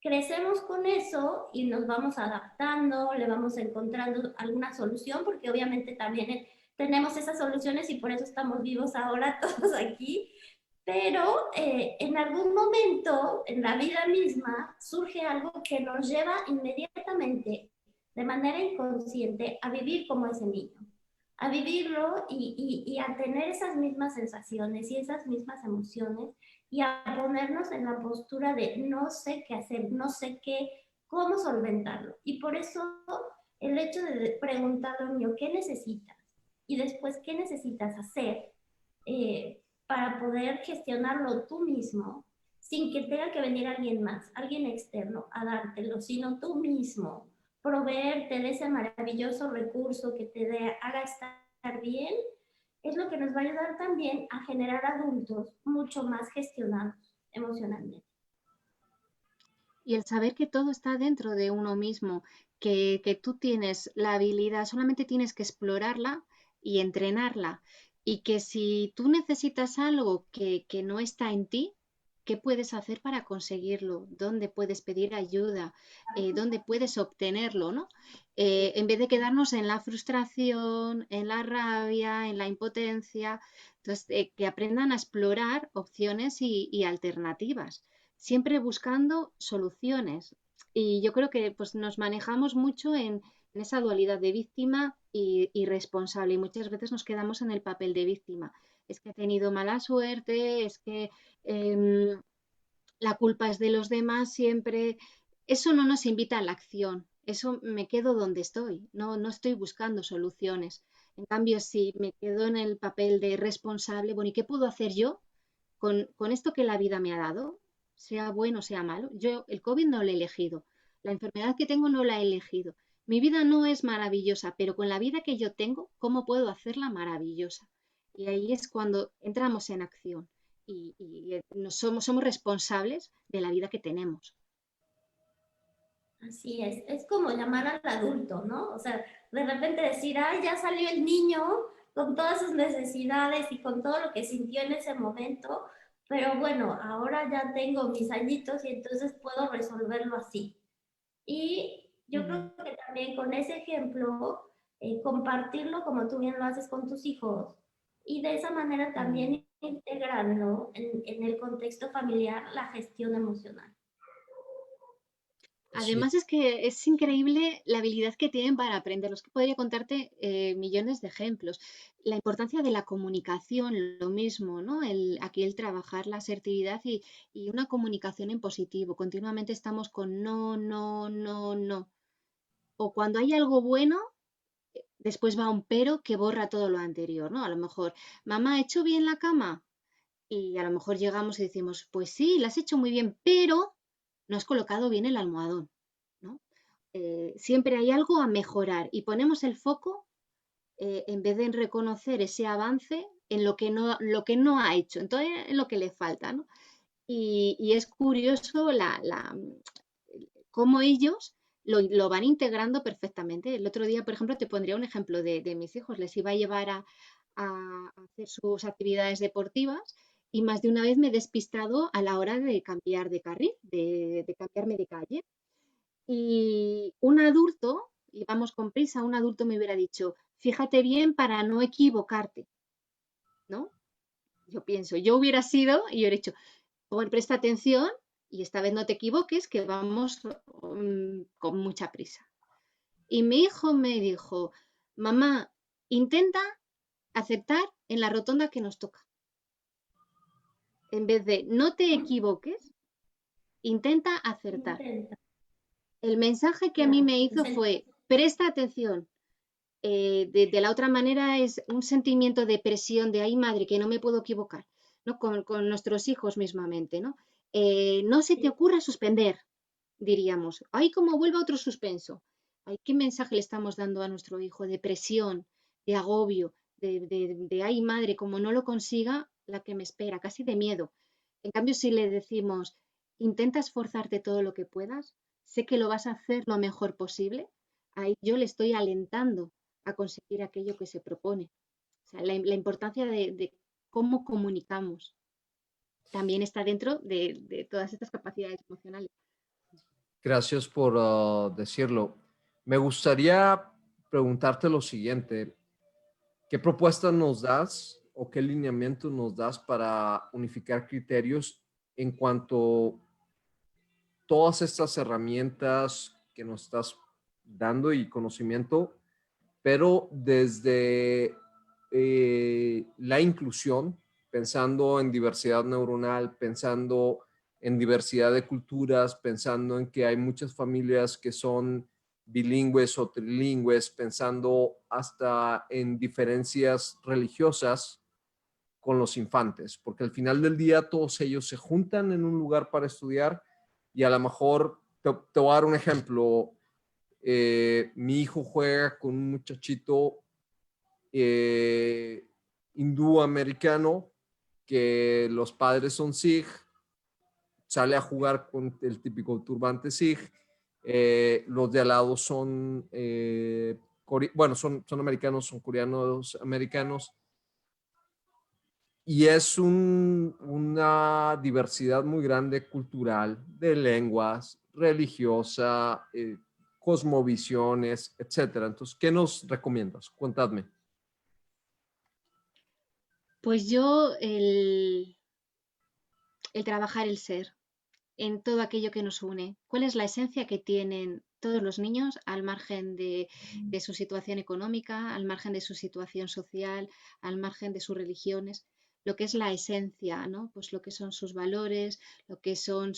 Crecemos con eso y nos vamos adaptando, le vamos encontrando alguna solución, porque obviamente también tenemos esas soluciones y por eso estamos vivos ahora todos aquí, pero en algún momento en la vida misma surge algo que nos lleva inmediatamente, de manera inconsciente, a vivir como ese niño, a vivirlo y a tener esas mismas sensaciones y esas mismas emociones y a ponernos en la postura de no sé qué hacer, no sé cómo solventarlo. Y por eso el hecho de preguntarle al niño, ¿qué necesitas? Y después, ¿qué necesitas hacer? Para poder gestionarlo tú mismo sin que tenga que venir alguien más, alguien externo a dártelo, sino tú mismo, proveerte de ese maravilloso recurso que haga estar bien, es lo que nos va a ayudar también a generar adultos mucho más gestionados emocionalmente. Y el saber que todo está dentro de uno mismo, que tú tienes la habilidad, solamente tienes que explorarla y entrenarla. Y que si tú necesitas algo que no está en ti, ¿qué puedes hacer para conseguirlo? ¿Dónde puedes pedir ayuda? ¿Dónde puedes obtenerlo? ¿No? En vez de quedarnos en la frustración, en la rabia, en la impotencia, entonces, que aprendan a explorar opciones y alternativas siempre buscando soluciones. Y yo creo que pues, nos manejamos mucho en esa dualidad de víctima y responsable. Y muchas veces nos quedamos en el papel de víctima. Es que he tenido mala suerte, es que la culpa es de los demás siempre. Eso no nos invita a la acción. Eso me quedo donde estoy. No estoy buscando soluciones. En cambio, si me quedo en el papel de responsable, bueno, ¿y qué puedo hacer yo con esto que la vida me ha dado? Sea bueno, sea malo. Yo el COVID no lo he elegido. La enfermedad que tengo no la he elegido. Mi vida no es maravillosa, pero con la vida que yo tengo, ¿cómo puedo hacerla maravillosa? Y ahí es cuando entramos en acción y somos responsables de la vida que tenemos. Así es como llamar al adulto, ¿no? O sea, de repente decir, ay, ya salió el niño con todas sus necesidades y con todo lo que sintió en ese momento, pero bueno, ahora ya tengo mis añitos y entonces puedo resolverlo así. Y yo creo que también con ese ejemplo, compartirlo como tú bien lo haces con tus hijos y de esa manera también integrarlo en el contexto familiar, la gestión emocional. Sí, Además es que es increíble la habilidad que tienen para aprender. Es que podría contarte millones de ejemplos. La importancia de la comunicación, lo mismo, ¿no? Aquí el trabajar la asertividad y una comunicación en positivo. Continuamente estamos con no, no, no, no. O cuando hay algo bueno, después va un pero que borra todo lo anterior, ¿no? A lo mejor, mamá, ¿he hecho bien la cama? Y a lo mejor llegamos y decimos, pues sí, la has hecho muy bien, pero no has colocado bien el almohadón, ¿no? Siempre hay algo a mejorar y ponemos el foco, en vez de en reconocer ese avance, en lo que no ha hecho, entonces en lo que le falta, ¿no? Y es curioso cómo ellos lo van integrando perfectamente. El otro día, por ejemplo, te pondría un ejemplo de mis hijos. Les iba a llevar a hacer sus actividades deportivas y más de una vez me he despistado a la hora de cambiar de carril, de cambiarme de calle. Y un adulto, íbamos con prisa, un adulto me hubiera dicho, fíjate bien para no equivocarte, ¿no? Yo pienso, yo hubiera sido y yo hubiera dicho, bueno, presta atención y esta vez no te equivoques, que vamos con mucha prisa. Y mi hijo me dijo, mamá, intenta aceptar en la rotonda que nos toca. En vez de no te equivoques, intenta acertar. Intenta, El mensaje que a mí claro. me hizo fue, presta atención. De la otra manera es un sentimiento de presión, de, ay madre, que no me puedo equivocar, ¿no? Con nuestros hijos mismamente, ¿no? No se te Sí, ocurra suspender, diríamos. Ay, como vuelva otro suspenso. Ay, ¿qué mensaje le estamos dando a nuestro hijo? De presión, de agobio, ay madre, como no lo consiga, la que me espera, casi de miedo. En cambio, si le decimos, intenta esforzarte todo lo que puedas, sé que lo vas a hacer lo mejor posible, ahí yo le estoy alentando a conseguir aquello que se propone. O sea, la importancia de cómo comunicamos también está dentro de todas estas capacidades emocionales. gracias por decirlo. Me gustaría preguntarte lo siguiente. ¿Qué propuestas nos das o qué lineamientos nos das para unificar criterios en cuanto a todas estas herramientas que nos estás dando y conocimiento, pero desde la inclusión, pensando en diversidad neuronal, pensando en diversidad de culturas, pensando en que hay muchas familias que son bilingües o trilingües, pensando hasta en diferencias religiosas con los infantes, porque al final del día todos ellos se juntan en un lugar para estudiar y a lo mejor, te voy a dar un ejemplo, mi hijo juega con un muchachito hindú americano que los padres son Sikh, sale a jugar con el típico turbante Sikh, los de al lado son, bueno, son americanos, son coreanos americanos, y es una diversidad muy grande cultural, de lenguas, religiosa, cosmovisiones, etcétera. Entonces, ¿qué nos recomiendas? Cuéntame. Pues el trabajar el ser en todo aquello que nos une. ¿Cuál es la esencia que tienen todos los niños al margen de su situación económica, al margen de su situación social, al margen de sus religiones? Lo que es la esencia, ¿no? Pues lo que son sus valores, lo que son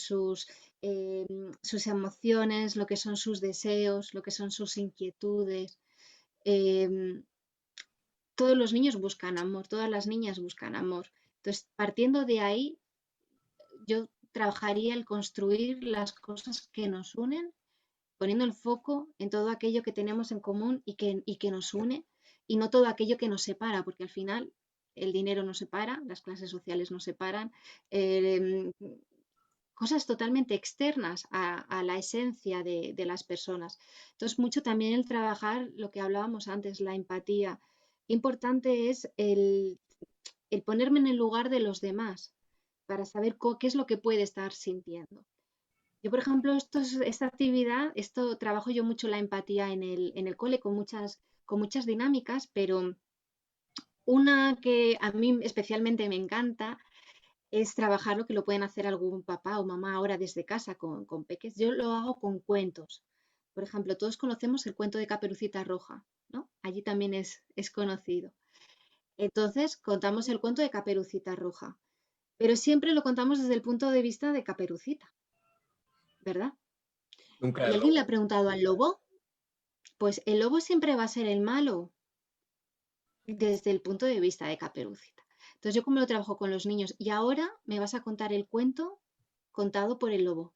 eh, sus emociones, lo que son sus deseos, lo que son sus inquietudes. Em, Todos los niños buscan amor, todas las niñas buscan amor. Entonces, partiendo de ahí, yo trabajaría el construir las cosas que nos unen, poniendo el foco en todo aquello que tenemos en común y que nos une, y no todo aquello que nos separa, porque al final el dinero nos separa, las clases sociales nos separan, eh, cosas totalmente externas a la esencia de las personas. Entonces, mucho también el trabajar lo que hablábamos antes, la empatía. Qué importante es el ponerme en el lugar de los demás para saber qué es lo que puede estar sintiendo. Yo, por ejemplo, esta actividad, esto trabajo yo mucho la empatía en el cole con muchas dinámicas, pero una que a mí especialmente me encanta es trabajar lo que lo pueden hacer algún papá o mamá ahora desde casa con peques. Yo lo hago con cuentos. Por ejemplo, todos conocemos el cuento de Caperucita Roja, ¿no? Allí también es conocido. Entonces, contamos el cuento de Caperucita Roja, pero siempre lo contamos desde el punto de vista de Caperucita, ¿verdad? Nunca ¿Y el alguien le lobo. ha preguntado al lobo? Pues el lobo siempre va a ser el malo desde el punto de vista de Caperucita. Entonces, yo como lo trabajo con los niños y ahora me vas a contar el cuento contado por el lobo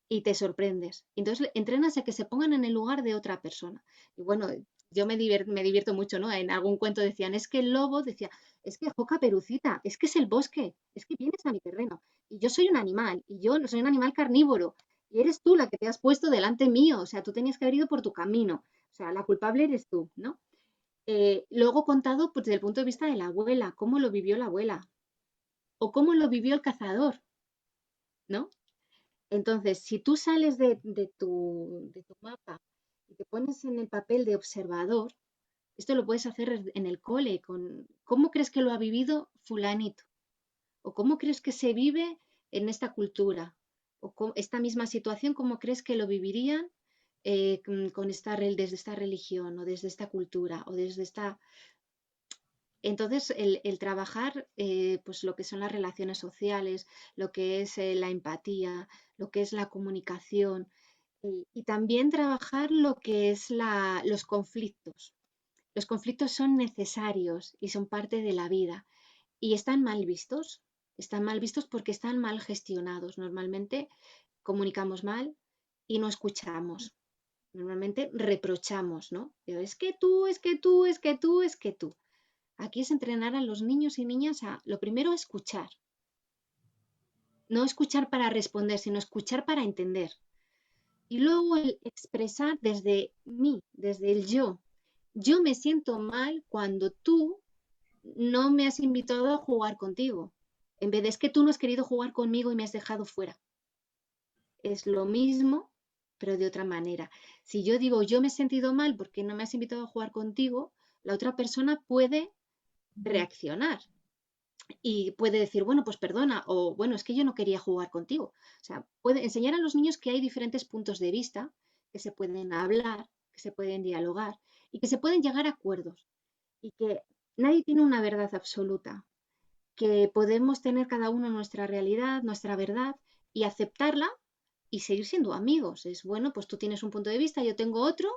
y te sorprendes. Entonces, entrenas a que se pongan en el lugar de otra persona. Y bueno, yo me divierto mucho, ¿no? En algún cuento decían, es que el lobo decía, es que jo, Caperucita, es que es el bosque, es que vienes a mi terreno. Y yo soy un animal, y yo no soy un animal carnívoro. Y eres tú la que te has puesto delante mío. O sea, tú tenías que haber ido por tu camino. O sea, la culpable eres tú, ¿no? Luego contado pues, desde el punto de vista de la abuela, cómo lo vivió la abuela o cómo lo vivió el cazador, ¿no? Entonces, si tú sales de tu mapa y te pones en el papel de observador, esto lo puedes hacer en el cole, con cómo crees que lo ha vivido fulanito o cómo crees que se vive en esta cultura o esta misma situación, cómo crees que lo vivirían con desde esta religión o desde esta cultura o desde esta. Entonces, el trabajar pues lo que son las relaciones sociales, lo que es la empatía, lo que es la comunicación y también trabajar lo que es los conflictos. Los conflictos son necesarios y son parte de la vida y están mal vistos. Están mal vistos porque están mal gestionados. Normalmente comunicamos mal y no escuchamos. Normalmente reprochamos, ¿no? Pero es que tú, es que tú, es que tú, es que tú. Aquí es entrenar a los niños y niñas a, lo primero, escuchar. No escuchar para responder, sino escuchar para entender. Y luego el expresar desde mí, desde el yo. Yo me siento mal cuando tú no me has invitado a jugar contigo. En vez de es que tú no has querido jugar conmigo y me has dejado fuera. Es lo mismo, pero de otra manera. Si yo digo yo me he sentido mal porque no me has invitado a jugar contigo, la otra persona puede reaccionar y puede decir, bueno, pues perdona, o bueno, es que yo no quería jugar contigo. O sea, puede enseñar a los niños que hay diferentes puntos de vista, que se pueden hablar, que se pueden dialogar y que se pueden llegar a acuerdos y que nadie tiene una verdad absoluta, que podemos tener cada uno nuestra realidad, nuestra verdad y aceptarla y seguir siendo amigos. Es bueno, pues tú tienes un punto de vista, yo tengo otro,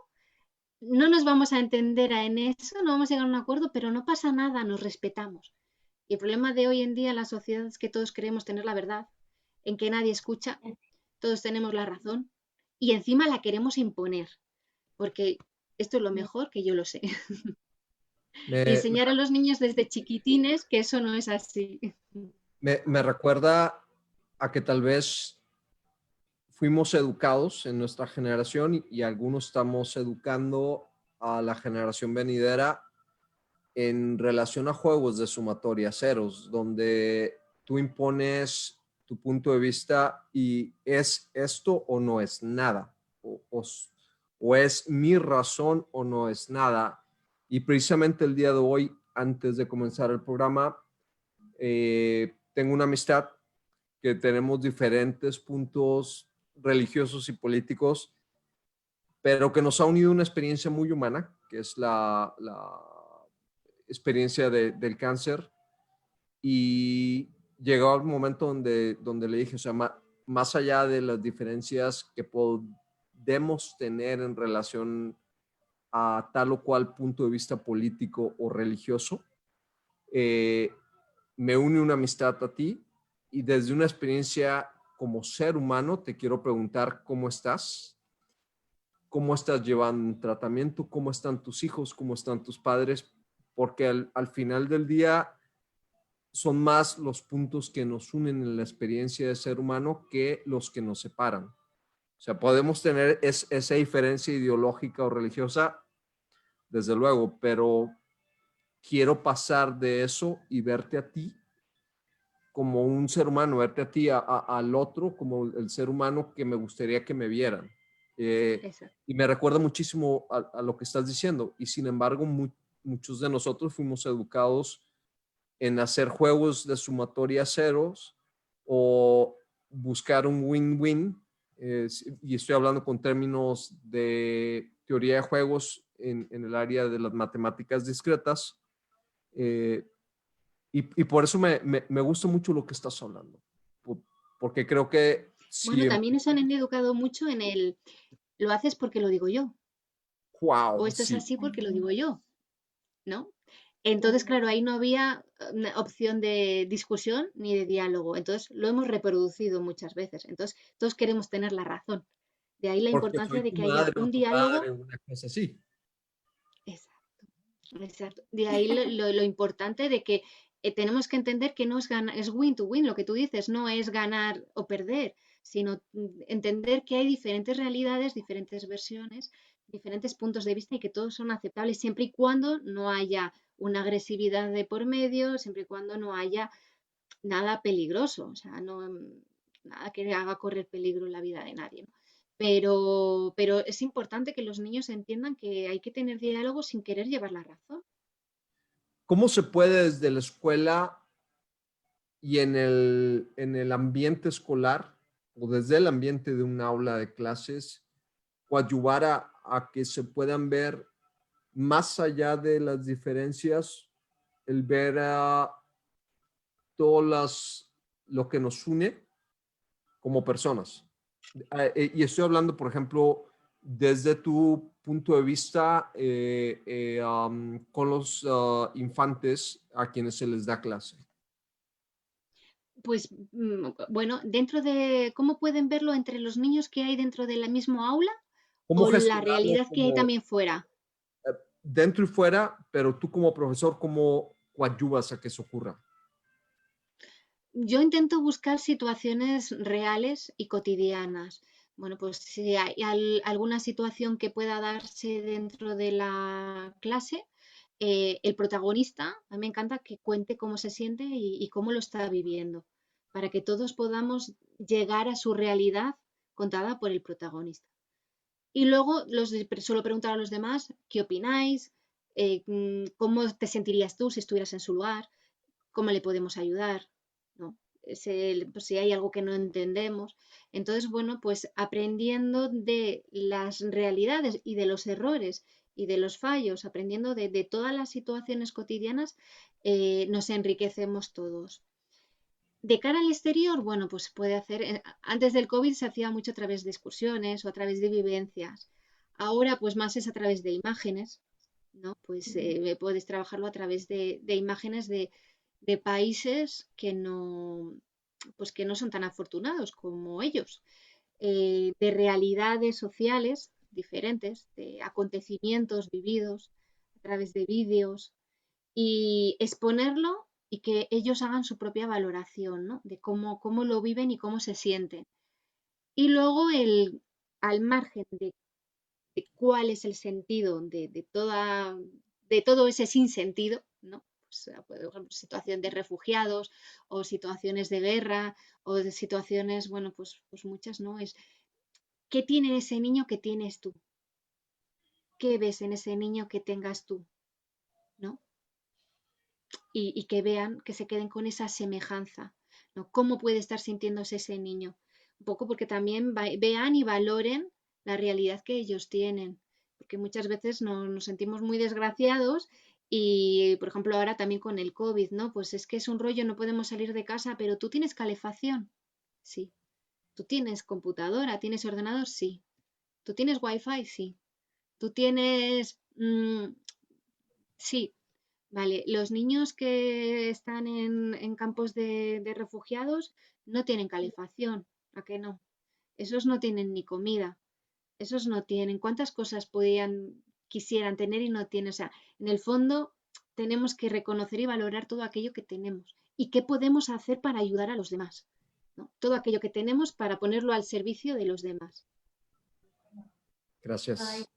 no nos vamos a entender en eso, no vamos a llegar a un acuerdo, pero no pasa nada, nos respetamos. Y el problema de hoy en día en la sociedad es que todos queremos tener la verdad, en que nadie escucha, todos tenemos la razón y encima la queremos imponer, porque esto es lo mejor que yo lo sé. Y Me, enseñar a los niños desde chiquitines que eso no es así. me recuerda a que tal vez fuimos educados en nuestra generación y algunos estamos educando a la generación venidera en relación a juegos de sumatoria ceros, donde tú impones tu punto de vista y es esto o no es nada, o es mi razón o no es nada. Y precisamente el día de hoy, antes de comenzar el programa, tengo una amistad que tenemos diferentes puntos religiosos y políticos, pero que nos ha unido una experiencia muy humana, que es la experiencia del cáncer. Y llegó un momento donde le dije, o sea, más allá de las diferencias que podemos tener en relación a tal o cual punto de vista político o religioso, eh, me une una amistad a ti y desde una experiencia como ser humano te quiero preguntar cómo estás llevando un tratamiento, cómo están tus hijos, cómo están tus padres, porque al final del día son más los puntos que nos unen en la experiencia de ser humano que los que nos separan. O sea, podemos tener esa diferencia ideológica o religiosa, desde luego, pero quiero pasar de eso y verte a ti como un ser humano, verte a ti, al otro, como el ser humano que me gustaría que me vieran. Eso. Y me recuerda muchísimo a lo que estás diciendo. Y sin embargo, muchos de nosotros fuimos educados en hacer juegos de sumatoria ceros o buscar un win-win, y estoy hablando con términos de teoría de juegos en el área de las matemáticas discretas, y por eso me gusta mucho lo que estás hablando, porque creo que Bueno, si, también nos han educado mucho en el, lo haces porque lo digo yo, o wow, esto es sí, así porque lo digo yo, ¿no? Entonces, claro, ahí no había una opción de discusión ni de diálogo. Entonces, lo hemos reproducido muchas veces. Entonces, todos queremos tener la razón. De ahí la porque importancia soy de tu que haya madre o un tu padre, diálogo. una cosa así. Exacto, exacto. De ahí lo importante de que tenemos que entender que no es ganar, es win to win, lo que tú dices, no es ganar o perder, sino entender que hay diferentes realidades, diferentes versiones, diferentes puntos de vista y que todos son aceptables siempre y cuando no haya una agresividad de por medio, siempre y cuando no haya nada peligroso, o sea, no, nada que haga correr peligro en la vida de nadie, ¿no? Pero es importante que los niños entiendan que hay que tener diálogo sin querer llevar la razón. ¿Cómo se puede desde la escuela y en el ambiente escolar o desde el ambiente de un aula de clases coadyuvar a que se puedan ver más allá de las diferencias, el ver a lo que nos une como personas? Y estoy hablando, por ejemplo, desde tu punto de vista con los infantes a quienes se les da clase. Pues bueno, dentro de cómo pueden verlo entre los niños que hay dentro del mismo aula ¿Cómo o la gestionarlo realidad que hay como también fuera. dentro y fuera, pero tú como profesor, cómo coadyuvas a que eso ocurra? Yo intento buscar situaciones reales y cotidianas. Bueno, pues si hay alguna situación que pueda darse dentro de la clase, el protagonista, a mí me encanta que cuente cómo se siente y cómo lo está viviendo, para que todos podamos llegar a su realidad contada por el protagonista. Y luego suelo preguntar a los demás, ¿qué opináis? ¿Cómo te sentirías tú si estuvieras en su lugar? ¿Cómo le podemos ayudar? ¿No? Pues si hay algo que no entendemos. Entonces, bueno, pues aprendiendo de las realidades y de los errores y de los fallos, aprendiendo de todas las situaciones cotidianas, nos enriquecemos todos. De cara al exterior, bueno, pues puede hacer, antes del COVID se hacía mucho a través de excursiones o a través de vivencias. Ahora, pues más es a través de imágenes, ¿no? Pues puedes trabajarlo a través de imágenes de países pues que no son tan afortunados como ellos, de realidades sociales diferentes, de acontecimientos vividos a través de vídeos y exponerlo y que ellos hagan su propia valoración, ¿no? De cómo lo viven y cómo se sienten. Y luego al margen de cuál es el sentido de todo ese sinsentido, ¿no? Pues, por ejemplo, situación de refugiados o situaciones de guerra o de situaciones, bueno, pues muchas, ¿no? Es, ¿qué tiene ese niño que tienes tú? ¿Qué ves en ese niño que tengas tú? ¿No? Y que vean, que se queden con esa semejanza, ¿no? ¿Cómo puede estar sintiéndose ese niño? Un poco porque también vean y valoren la realidad que ellos tienen, porque muchas veces nos sentimos muy desgraciados y, por ejemplo, ahora también con el COVID, ¿no? Pues es que es un rollo, no podemos salir de casa, pero tú tienes calefacción, sí. Tú tienes computadora, tienes ordenador, sí. Tú tienes wifi, sí. Tú tienes, sí, vale, los niños que están en campos de refugiados no tienen calefacción, ¿a qué no? Esos no tienen ni comida, esos no tienen. ¿Cuántas cosas quisieran tener y no tienen? O sea, en el fondo tenemos que reconocer y valorar todo aquello que tenemos y qué podemos hacer para ayudar a los demás, ¿no? Todo aquello que tenemos para ponerlo al servicio de los demás. Ay, Gracias.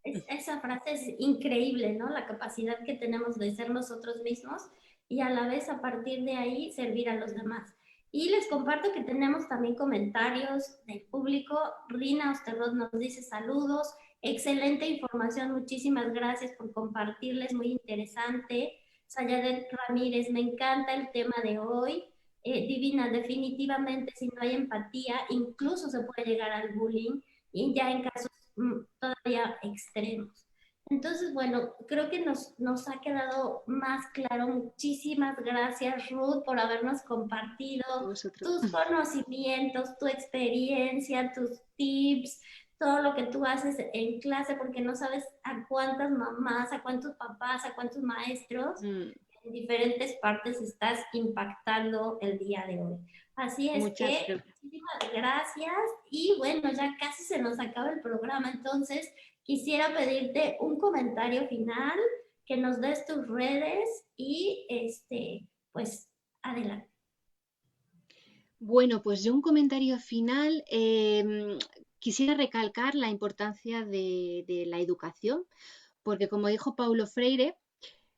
esa frase es increíble, ¿no? La capacidad que tenemos de ser nosotros mismos y a la vez a partir de ahí servir a los demás. Y les comparto que tenemos también comentarios del público. Rina Osterrod nos dice saludos, excelente información, muchísimas gracias por compartirles, muy interesante. Sayadet Ramírez, me encanta el tema de hoy. Divina, definitivamente si no hay empatía, incluso se puede llegar al bullying y ya en casos todavía extremos. Entonces, bueno, creo que nos ha quedado más claro. Muchísimas gracias, Ruth, por habernos compartido A vosotros. tus conocimientos, tu experiencia, tus tips, todo lo que tú haces en clase, porque no sabes a cuántas mamás, a cuántos papás, a cuántos maestros Mm, en diferentes partes estás impactando el día de hoy. Así es muchas que gracias. muchísimas gracias y bueno, ya casi se nos acaba el programa, entonces quisiera pedirte un comentario final, que nos des tus redes y pues adelante. Bueno, pues yo un comentario final. Quisiera recalcar la importancia de la educación, porque como dijo Paulo Freire,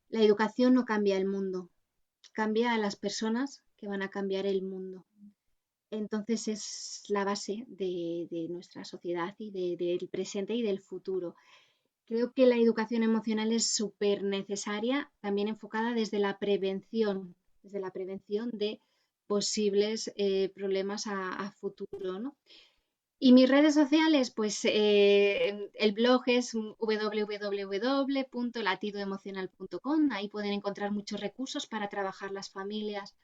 la educación no cambia el mundo, cambia a las personas que van a cambiar el mundo. Entonces es la base de nuestra sociedad y del presente y del futuro. Creo que la educación emocional es súper necesaria, también enfocada desde la prevención de posibles problemas a futuro, ¿no? Y mis redes sociales, pues el blog es www.latidoemocional.com. Ahí pueden encontrar muchos recursos para trabajar las familias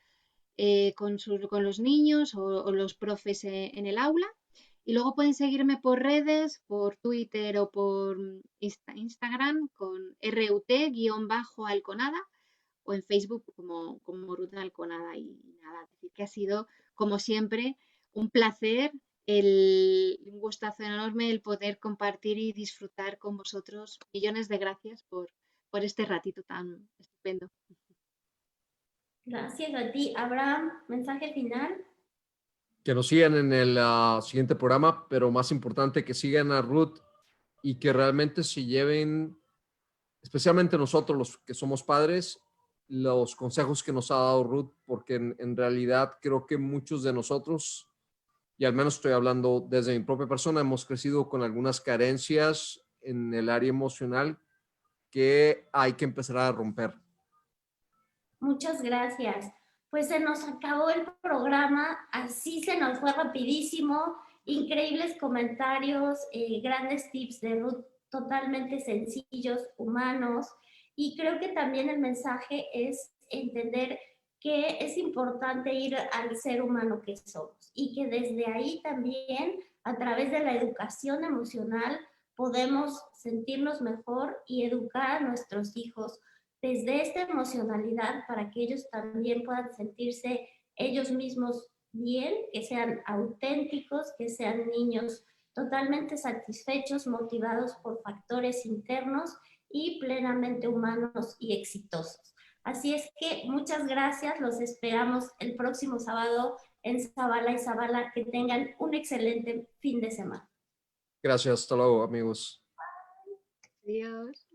con los niños o los profes en el aula. Y luego pueden seguirme por redes, por Twitter o por Instagram con RUT-Alconada o en Facebook como Ruth Alconada. Y nada, decir que ha sido, como siempre, un placer, un gustazo enorme el poder compartir y disfrutar con vosotros. Millones de gracias por este ratito tan estupendo. Gracias a ti, Abraham. Mensaje final. Que nos sigan en el siguiente programa, pero más importante, que sigan a Ruth y que realmente se lleven, especialmente nosotros los que somos padres, los consejos que nos ha dado Ruth, porque en realidad creo que muchos de nosotros, y al menos estoy hablando desde mi propia persona, hemos crecido con algunas carencias en el área emocional que hay que empezar a romper. Muchas gracias. Pues se nos acabó el programa, así se nos fue rapidísimo, increíbles comentarios, grandes tips de Ruth, totalmente sencillos, humanos, y creo que también el mensaje es entender que es importante ir al ser humano que somos y que desde ahí también, a través de la educación emocional, podemos sentirnos mejor y educar a nuestros hijos desde esta emocionalidad para que ellos también puedan sentirse ellos mismos bien, que sean auténticos, que sean niños totalmente satisfechos, motivados por factores internos y plenamente humanos y exitosos. Así es que muchas gracias, los esperamos el próximo sábado en Zabala y Zabala. Que tengan un excelente fin de semana. Gracias, hasta luego, amigos. Adiós.